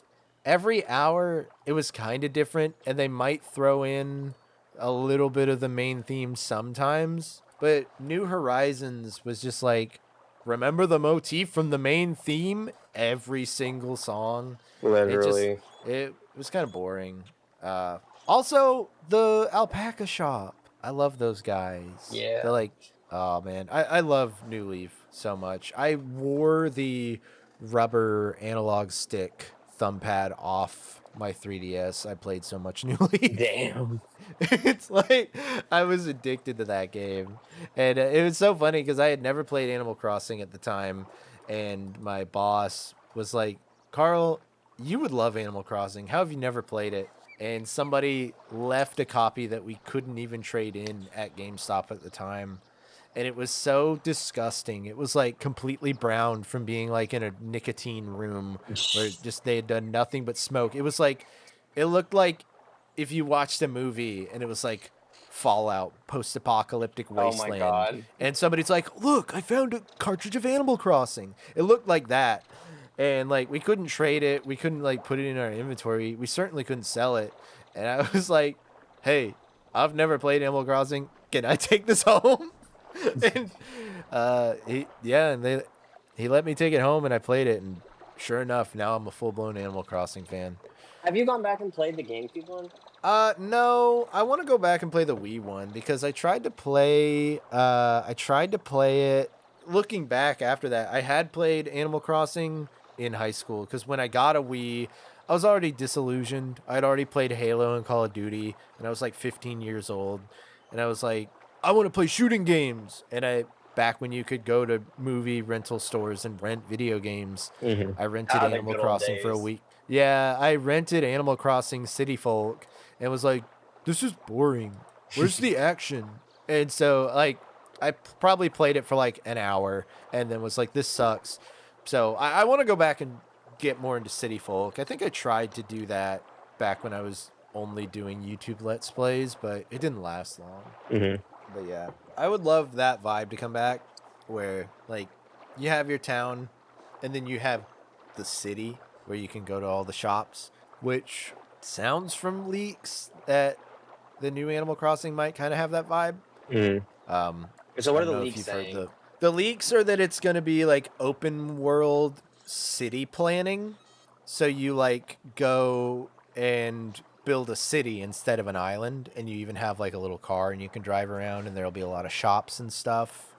every hour, it was kind of different, and they might throw in a little bit of the main theme sometimes. But New Horizons was just like, remember the motif from the main theme every single song. Literally, it was kind of boring. Also, the alpaca shop. I love those guys. Yeah. They're like, oh man, I love New Leaf so much. I wore the rubber analog stick thumb pad off my 3DS. I played so much New Leaf. Damn. It's like I was addicted to that game. And it was so funny because I had never played Animal Crossing at the time. And my boss was like, Carl, you would love Animal Crossing. How have you never played it? And somebody left a copy that we couldn't even trade in at GameStop at the time. And it was so disgusting. It was like completely brown from being like in a nicotine room where just they had done nothing but smoke. It was like, it looked like if you watched a movie and it was like Fallout, post-apocalyptic wasteland. Oh my God. And somebody's like, look, I found a cartridge of Animal Crossing. It looked like that. And like we couldn't trade it. We couldn't like put it in our inventory. We certainly couldn't sell it. And I was like, hey, I've never played Animal Crossing. Can I take this home? And he let me take it home and I played it, and sure enough, now I'm a full-blown Animal Crossing fan. Have you gone back and played the GameCube one? No, I want to go back and play the Wii one because I tried to play it. Looking back after that, I had played Animal Crossing in high school because when I got a Wii, I was already disillusioned. I'd already played Halo and Call of Duty, and I was like 15 years old, and I was like, I want to play shooting games. And back when you could go to movie rental stores and rent video games, I rented The Animal good old Crossing for a days. week. Yeah, I rented Animal Crossing City Folk and was like, this is boring. Where's the action? And so like I probably played it for like an hour and then was like, this sucks. So I want to go back and get more into City Folk. I think I tried to do that back when I was only doing YouTube Let's Plays, but it didn't last long. But yeah, I would love that vibe to come back where like you have your town and then you have the city where you can go to all the shops, which sounds from leaks that the new Animal Crossing might kind of have that vibe. So I what are don't the know if leaks you've saying? heard the leaks are that it's going to be like open world city planning. So you like go and build a city instead of an island, and you even have like a little car and you can drive around, and there'll be a lot of shops and stuff,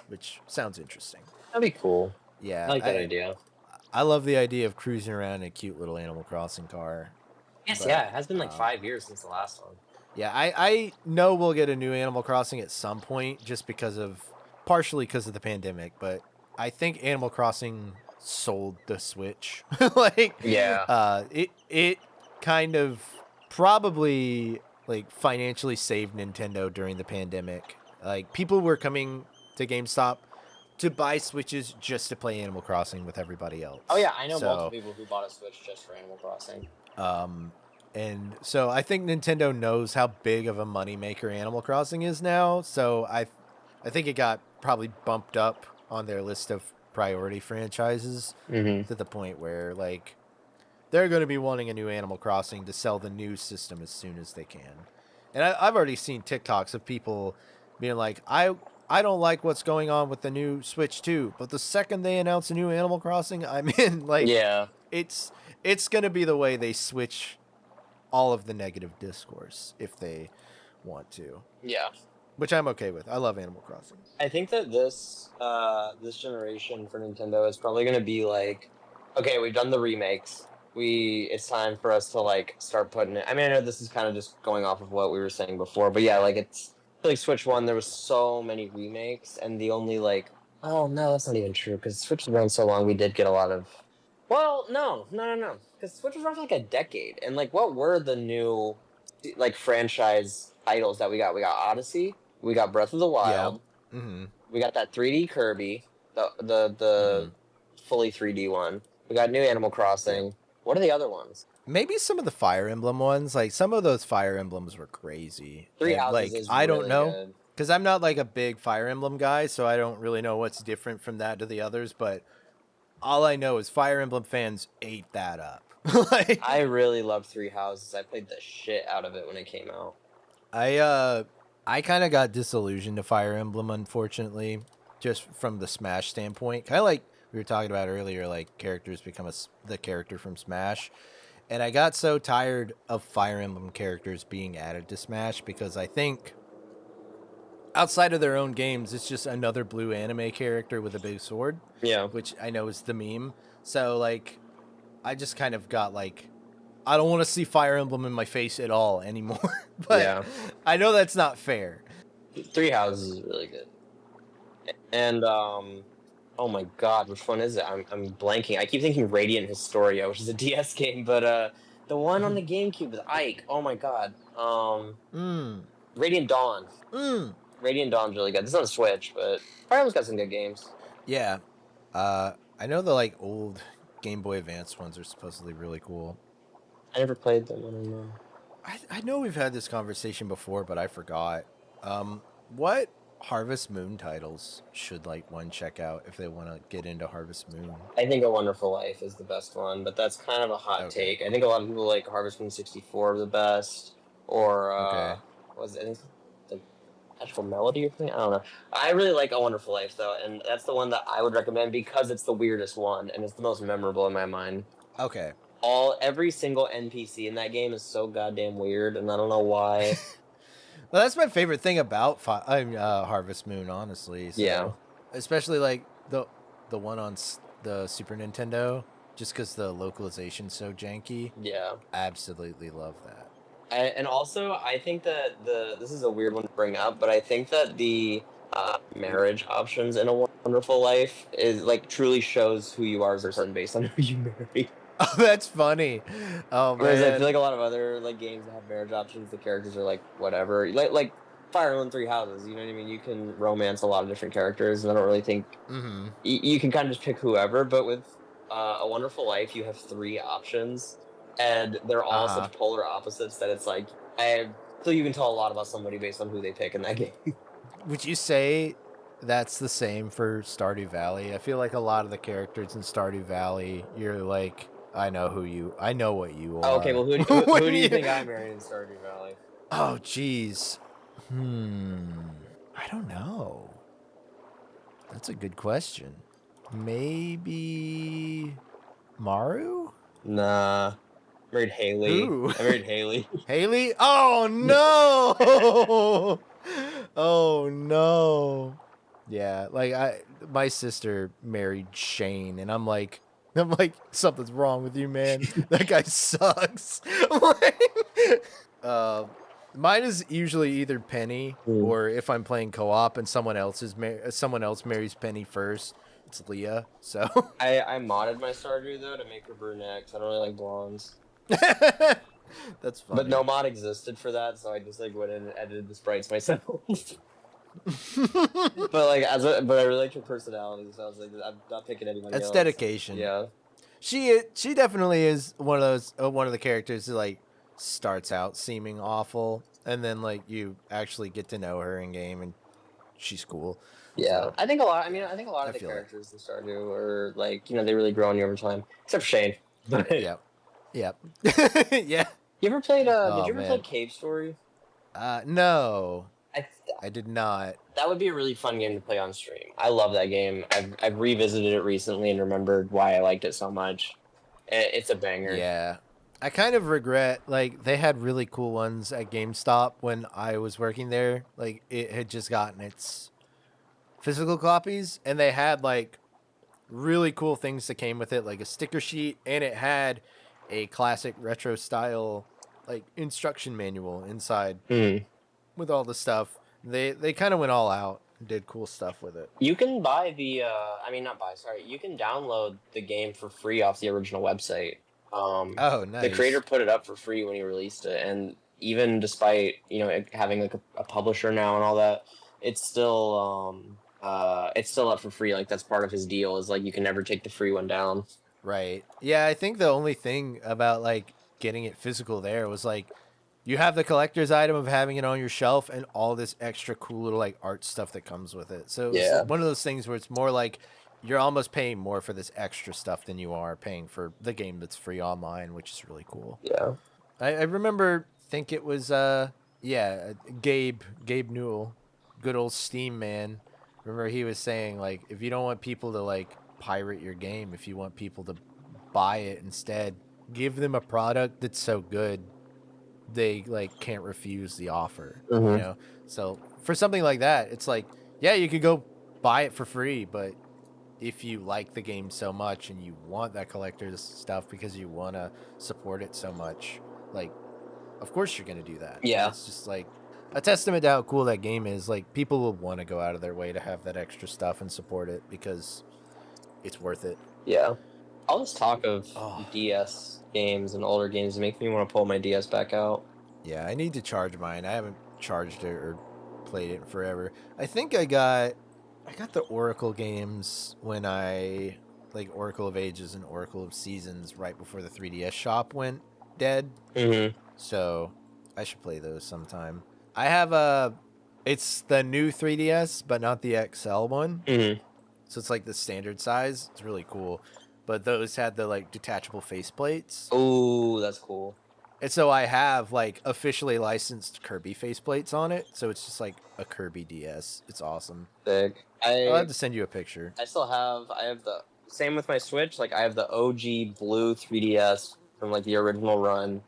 which sounds interesting. That'd be cool. Yeah, I like that idea. I love the idea of cruising around in a cute little Animal Crossing car. Yes, But, yeah, it has been like 5 years since the last one. yeah, I know we'll get a new Animal Crossing at some point, just partially because of the pandemic. But I think Animal Crossing sold the Switch. Like, Yeah. it kind of probably like financially saved Nintendo during the pandemic. Like people were coming to GameStop to buy Switches just to play Animal Crossing with everybody else. Oh yeah, I know multiple So, people who bought a Switch just for Animal Crossing. and so I think Nintendo knows how big of a moneymaker Animal Crossing is now. So I think it got probably bumped up on their list of priority franchises to the point where like they're going to be wanting a new Animal Crossing to sell the new system as soon as they can. And I've already seen TikToks of people being like, I don't like what's going on with the new Switch 2, but the second they announce a new Animal Crossing, I'm in. Like, Yeah. it's going to be the way they switch all of the negative discourse if they want to. Yeah. Which I'm okay with. I love Animal Crossing. I think that this generation for Nintendo is probably going to be like, okay, we've done the remakes. It's time for us to like start putting it. I mean, I know this is kind of just going off of what we were saying before, but yeah, like it's like Switch One. There was so many remakes, and the only like, oh no, that's not even true because Switch was around so long. We did get a lot of. Well, no, because Switch was around for like a decade, and like, what were the new like franchise titles that we got? We got Odyssey. We got Breath of the Wild. Yeah. We got that 3D Kirby, the fully 3D one. We got new Animal Crossing. What are the other ones? Maybe some of the Fire Emblem ones. Like some of those Fire Emblems were crazy. Three And, Houses like is I don't really know good. because I'm not like a big Fire Emblem guy, so I don't really know what's different from that to the others. But all I know is Fire Emblem fans ate that up. Like, I really loved Three Houses. I played the shit out of it when it came out. I kind of got disillusioned to Fire Emblem, unfortunately, just from the Smash standpoint. Kind of like we were talking about earlier, like characters become the character from Smash. And I got so tired of Fire Emblem characters being added to Smash because I think outside of their own games, it's just another blue anime character with a big sword. Yeah. Which I know is the meme. So, like, I just kind of got like, I don't want to see Fire Emblem in my face at all anymore. But Yeah. I know that's not fair. Three Houses is really good. And oh my god, which one is it? I'm blanking. I keep thinking Radiant Historia, which is a DS game, but the one on the GameCube with Ike. Oh my god. Radiant Dawn. Radiant Dawn's really good. This is on a Switch, but Fire Emblem's got some good games. Yeah. I know the like old Game Boy Advance ones are supposedly really cool. I never played them. I don't know. I know we've had this conversation before, but I forgot. What Harvest Moon titles should like one check out if they want to get into Harvest Moon? I think A Wonderful Life is the best one, but that's kind of a hot take. I think a lot of people like Harvest Moon 64 the best, or was it the Magical Melody or something? I don't know. I really like A Wonderful Life though, and that's the one that I would recommend because it's the weirdest one and it's the most memorable in my mind. Okay. Every single NPC in that game is so goddamn weird, and I don't know why. Well, that's my favorite thing about Harvest Moon, honestly. So, yeah. Especially like the one on the Super Nintendo. just because the localization's so janky. Yeah. Absolutely love that. And also, I think that this is a weird one to bring up, but I think that the marriage options in A Wonderful Life is like truly shows who you are as a person based on who you marry. Oh, that's funny. Oh Whereas I feel man. like a lot of other like games that have marriage options, the characters are like whatever, like Fire Emblem Three Houses. You know what I mean? You can romance a lot of different characters, and I don't really think Mm-hmm. you can kind of just pick whoever. But with A Wonderful Life, you have 3 options, and they're all Uh-huh. such polar opposites that it's like so you can tell a lot about somebody based on who they pick in that game. Would you say that's the same for Stardew Valley? I feel like a lot of the characters in Stardew Valley, you're like, I know what you Okay, are. well, who do you think I married in Stardew Valley? Oh, jeez. I don't know. That's a good question. Maybe Maru? Nah, I married Haley. Who? I married Haley. Haley? Oh no! Oh no! Yeah, like my sister married Shane, and I'm like, something's wrong with you, man. That guy sucks. uh, mine is usually either Penny, or if I'm playing co-op and someone else marries Penny first, it's Leah. So I modded my Stardew though to make her brunette because I don't really like blondes. that's funny. But no mod existed for that, so I just like went in and edited the sprites myself. But I really liked her personality, so I was like, I'm not picking anybody That's else. dedication. Yeah. She definitely is one of the characters who like starts out seeming awful, and then like you actually get to know her in game, and she's cool. Yeah, So, I think a lot. I mean, I think a lot of the feel it. characters in Stardew are like, they really grow on you over time, except for Shane. But Yep. Yeah. you ever played? Oh, Did you ever play man. Cave Story? No, I I did not. That would be a really fun game to play on stream. I love that game. I've revisited it recently and remembered why I liked it so much. It's a banger. Yeah. I kind of regret, like, they had really cool ones at GameStop when I was working there. Like, it had just gotten its physical copies, and they had, like, really cool things that came with it, like a sticker sheet, and it had a classic retro style, like, instruction manual inside with all the stuff. They kind of went all out and did cool stuff with it. You can buy you can download the game for free off the original website. Oh, nice. The creator put it up for free when he released it, and even despite it having like a publisher now and all that, it's still up for free. Like that's part of his deal is like you can never take the free one down. Right. Yeah, I think the only thing about like getting it physical there was like you have the collector's item of having it on your shelf and all this extra cool little like art stuff that comes with it. So it's one of those things where it's more like you're almost paying more for this extra stuff than you are paying for the game that's free online, which is really cool. Yeah. I remember, think it was Gabe Newell, good old Steam man. Remember he was saying like if you don't want people to like pirate your game, if you want people to buy it instead, give them a product that's so good they like can't refuse the offer. So for something like that, it's like, yeah, you could go buy it for free, but if you like the game so much and you want that collector's stuff because you want to support it so much, like, of course you're going to do that. Yeah. It's just like a testament to how cool that game is. Like, people will want to go out of their way to have that extra stuff and support it because it's worth it. Yeah. All this talk of DS games and older games makes me want to pull my DS back out. Yeah, I need to charge mine. I haven't charged it or played it in forever. I think I got the Oracle games when I like Oracle of Ages and Oracle of Seasons right before the 3DS shop went dead. So I should play those sometime. I have it's the new 3DS, but not the XL one. So it's like the standard size. It's really cool. But those had the like detachable faceplates. Oh, that's cool. And so I have like officially licensed Kirby faceplates on it. So it's just like a Kirby DS. It's awesome. Big. I'll have to send you a picture. I have the same with my Switch. Like I have the OG blue 3DS from like the original run.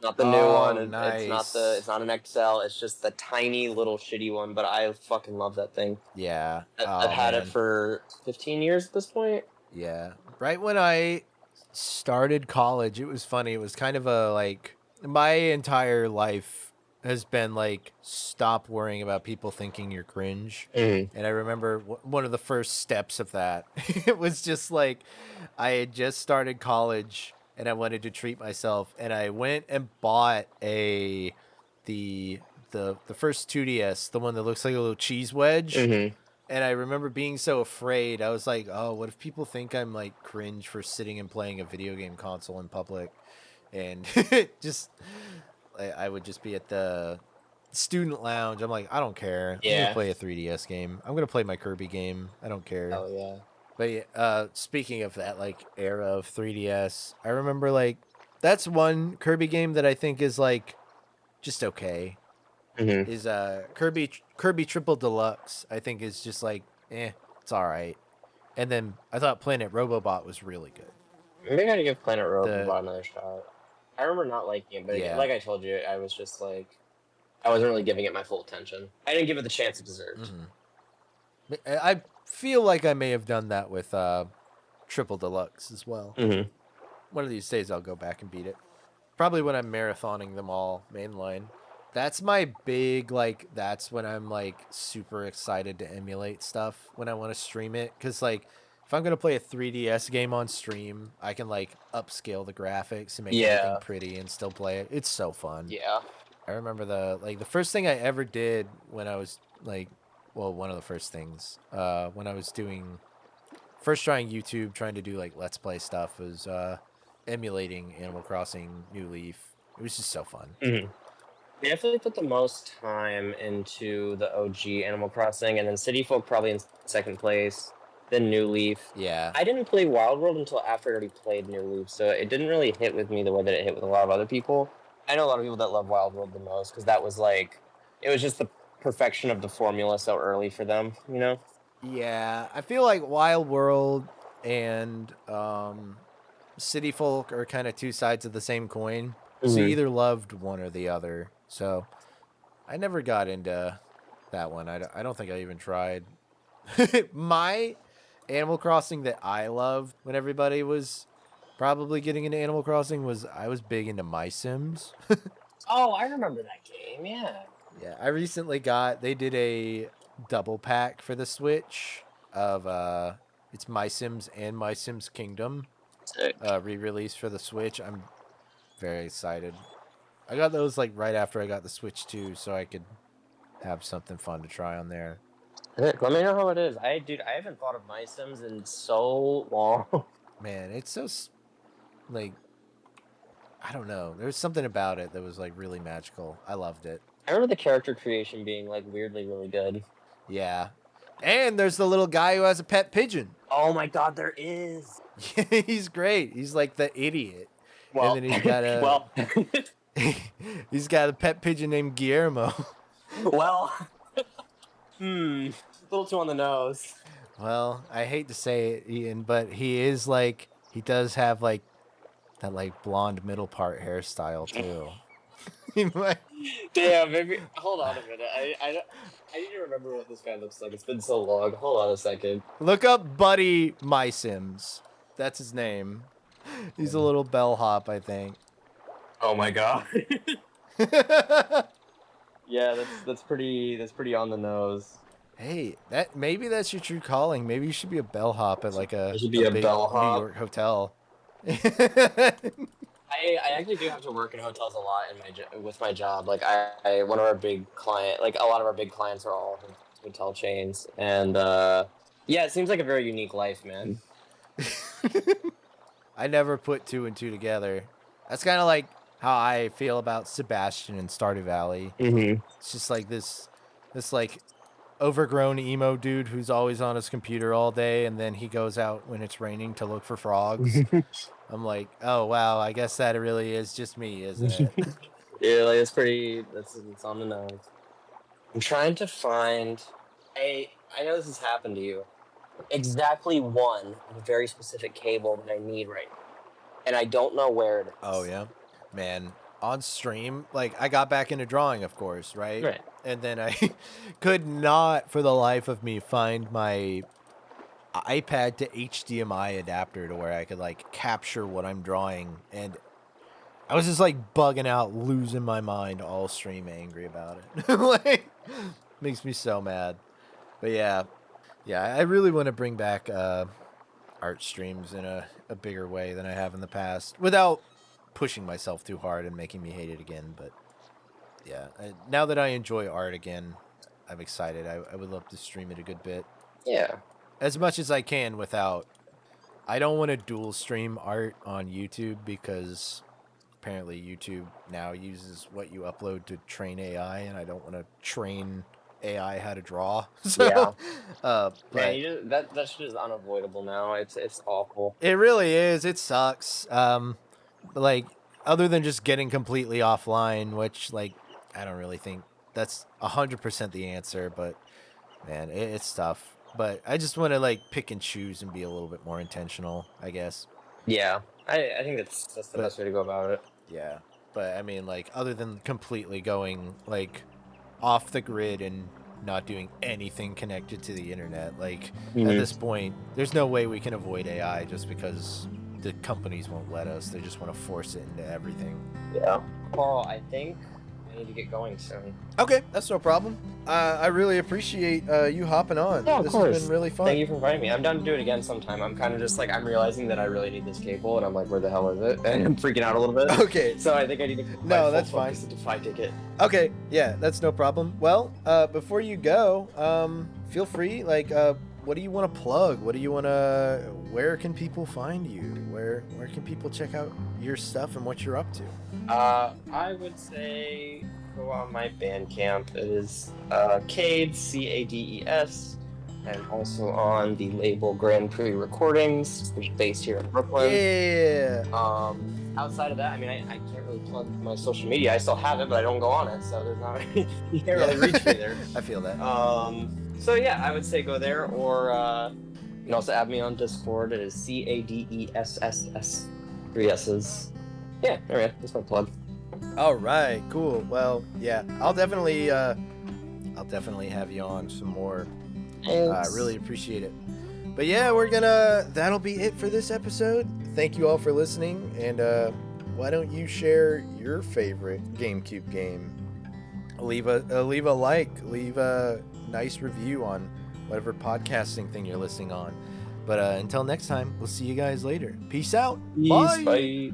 Not the new one. Nice. It's not an XL. It's just the tiny little shitty one. But I fucking love that thing. Yeah. I've had it for 15 years at this point. Yeah. Right when I started college, it was funny. It was kind of a like my entire life has been like stop worrying about people thinking you're cringe. Mm-hmm. And I remember one of the first steps of that. It was just like I had just started college and I wanted to treat myself, and I went and bought the the first 2DS, the one that looks like a little cheese wedge. Mm-hmm. And I remember being so afraid. I was like, "Oh, what if people think I'm like cringe for sitting and playing a video game console in public?" And just I would just be at the student lounge. I'm like, I don't care. I'm gonna Yeah. play a 3DS game. I'm gonna play my Kirby game. I don't care. Oh yeah. But yeah, speaking of that like era of 3DS, I remember like that's one Kirby game that I think is like just okay. Mm-hmm. Is Kirby Triple Deluxe. I think is just like it's all right. And then I thought Planet Robobot was really good. Maybe I gotta give Planet Robot The another shot. I remember not liking it, but yeah. like I told you, I was just like, I wasn't really giving it my full attention. I didn't give it the chance it deserved. I feel like I may have done that with Triple Deluxe as well. Mm-hmm. One of these days I'll go back and beat it. Probably when I'm marathoning them all mainline. That's my big, like, that's when I'm, like, super excited to emulate stuff when I want to stream it. Because, like, if I'm going to play a 3DS game on stream, I can, like, upscale the graphics and make everything pretty and still play it. It's so fun. Yeah. I remember the first thing I ever did when I was, like, well, one of the first things, when I was first trying YouTube, trying to do, like, Let's Play stuff was, emulating Animal Crossing New Leaf. It was just so fun. Mm-hmm. I definitely put the most time into the OG Animal Crossing, and then City Folk probably in second place, then New Leaf. Yeah. I didn't play Wild World until after I already played New Leaf, so it didn't really hit with me the way that it hit with a lot of other people. I know a lot of people that love Wild World the most, because that was like, it was just the perfection of the formula so early for them, you know? Yeah, I feel like Wild World and City Folk are kind of two sides of the same coin. So you either loved one or the other. So I never got into that one. I don't think I even tried. My Animal Crossing that I loved when everybody was probably getting into Animal Crossing was I was big into My Sims. Oh, I remember that game, yeah. Yeah, I recently they did a double pack for the Switch of it's My Sims and My Sims Kingdom. Sick. Re-release for the Switch. I'm very excited. I got those like right after I got the Switch too, so I could have something fun to try on there. Let me know how it is. I haven't thought of My Sims in so long. Man, it's so like I don't know. There's something about it that was like really magical. I loved it. I remember the character creation being like weirdly really good. Yeah. And there's the little guy who has a pet pigeon. Oh my god, there is. He's great. He's like the idiot. Well, and then he's got a well, he's got a pet pigeon named Guillermo. well, a little too on the nose. Well, I hate to say it, Ian, but he is like he does have like that like blonde middle part hairstyle too. Damn, maybe. Hold on a minute. I need to remember what this guy looks like. It's been so long. Hold on a second. Look up Buddy My Sims. That's his name. He's a little bellhop, I think. Oh my god. Yeah, that's pretty on the nose. Hey, maybe that's your true calling. Maybe you should be a bellhop at like a big bellhop. New York hotel. I actually do have to work in hotels a lot with my job. Like a lot of our big clients are all hotel chains, and yeah, it seems like a very unique life, man. I never put two and two together. That's kind of like how I feel about Sebastian in Stardew Valley. Mm-hmm. It's just like this like overgrown emo dude who's always on his computer all day, and then he goes out when it's raining to look for frogs. I'm like, oh wow, I guess that really is just me, isn't it? Yeah, like it's on the nose. I'm trying to find I know this has happened to you. Exactly one very specific cable that I need right now. And I don't know where it is. Oh yeah. Man, on stream, like I got back into drawing, of course, right? Right. And then I could not for the life of me find my iPad to HDMI adapter to where I could like capture what I'm drawing, and I was just like bugging out, losing my mind all stream, angry about it. Like, makes me so mad. But yeah, I really want to bring back art streams in a bigger way than I have in the past, without pushing myself too hard and making me hate it again. But yeah, now that I enjoy art again, I'm excited. I would love to stream it a good bit. Yeah. As much as I can without... I don't want to dual stream art on YouTube because apparently YouTube now uses what you upload to train AI, and I don't want to train AI how to draw. So, Yeah. but That shit is unavoidable now. It's awful. it really is. It sucks. Like, other than just getting completely offline, which, like, I don't really think that's 100% the answer, but man, it's tough. But I just want to like pick and choose and be a little bit more intentional, I guess. Yeah. I think that's the best way to go about it. Yeah. But I mean, like, other than completely going like off the grid and not doing anything connected to the internet, like at this point, there's no way we can avoid AI just because the companies won't let us. They just want to force it into everything. Yeah. Carl, I think I need to get going soon. Okay, that's no problem. I really appreciate you hopping on. Yeah, of this course. has been really fun. Thank you for inviting me. I'm down to do it again sometime. I'm kind of just like, I'm realizing that I really need this cable, and I'm like, where the hell is it? And I'm freaking out a little bit. Okay. So I think I need to put No, my that's full fine. focus into Fight Ticket. Okay, yeah, that's no problem. Well, before you go, feel free, like, what do you want to plug? What do you want to... Where can people find you? Where can people check out your stuff and what you're up to? I would say go on my Bandcamp. It is CADES, CADES, and also on the label Grand Prix Recordings, which is based here in Brooklyn. Yeah. Outside of that, I mean, I can't really plug my social media. I still have it, but I don't go on it, so there's not you can't really reach me there. I feel that. So yeah, I would say go there, or you can also add me on Discord. It is CADESSS, 3 S's. Yeah, alright, that's my plug. All right, cool. Well, yeah, I'll definitely have you on some more. I really appreciate it. But yeah, that'll be it for this episode. Thank you all for listening, and why don't you share your favorite GameCube game? Leave a like, leave a nice review on whatever podcasting thing you're listening on. But until next time, we'll see you guys later. Peace out. Peace, bye.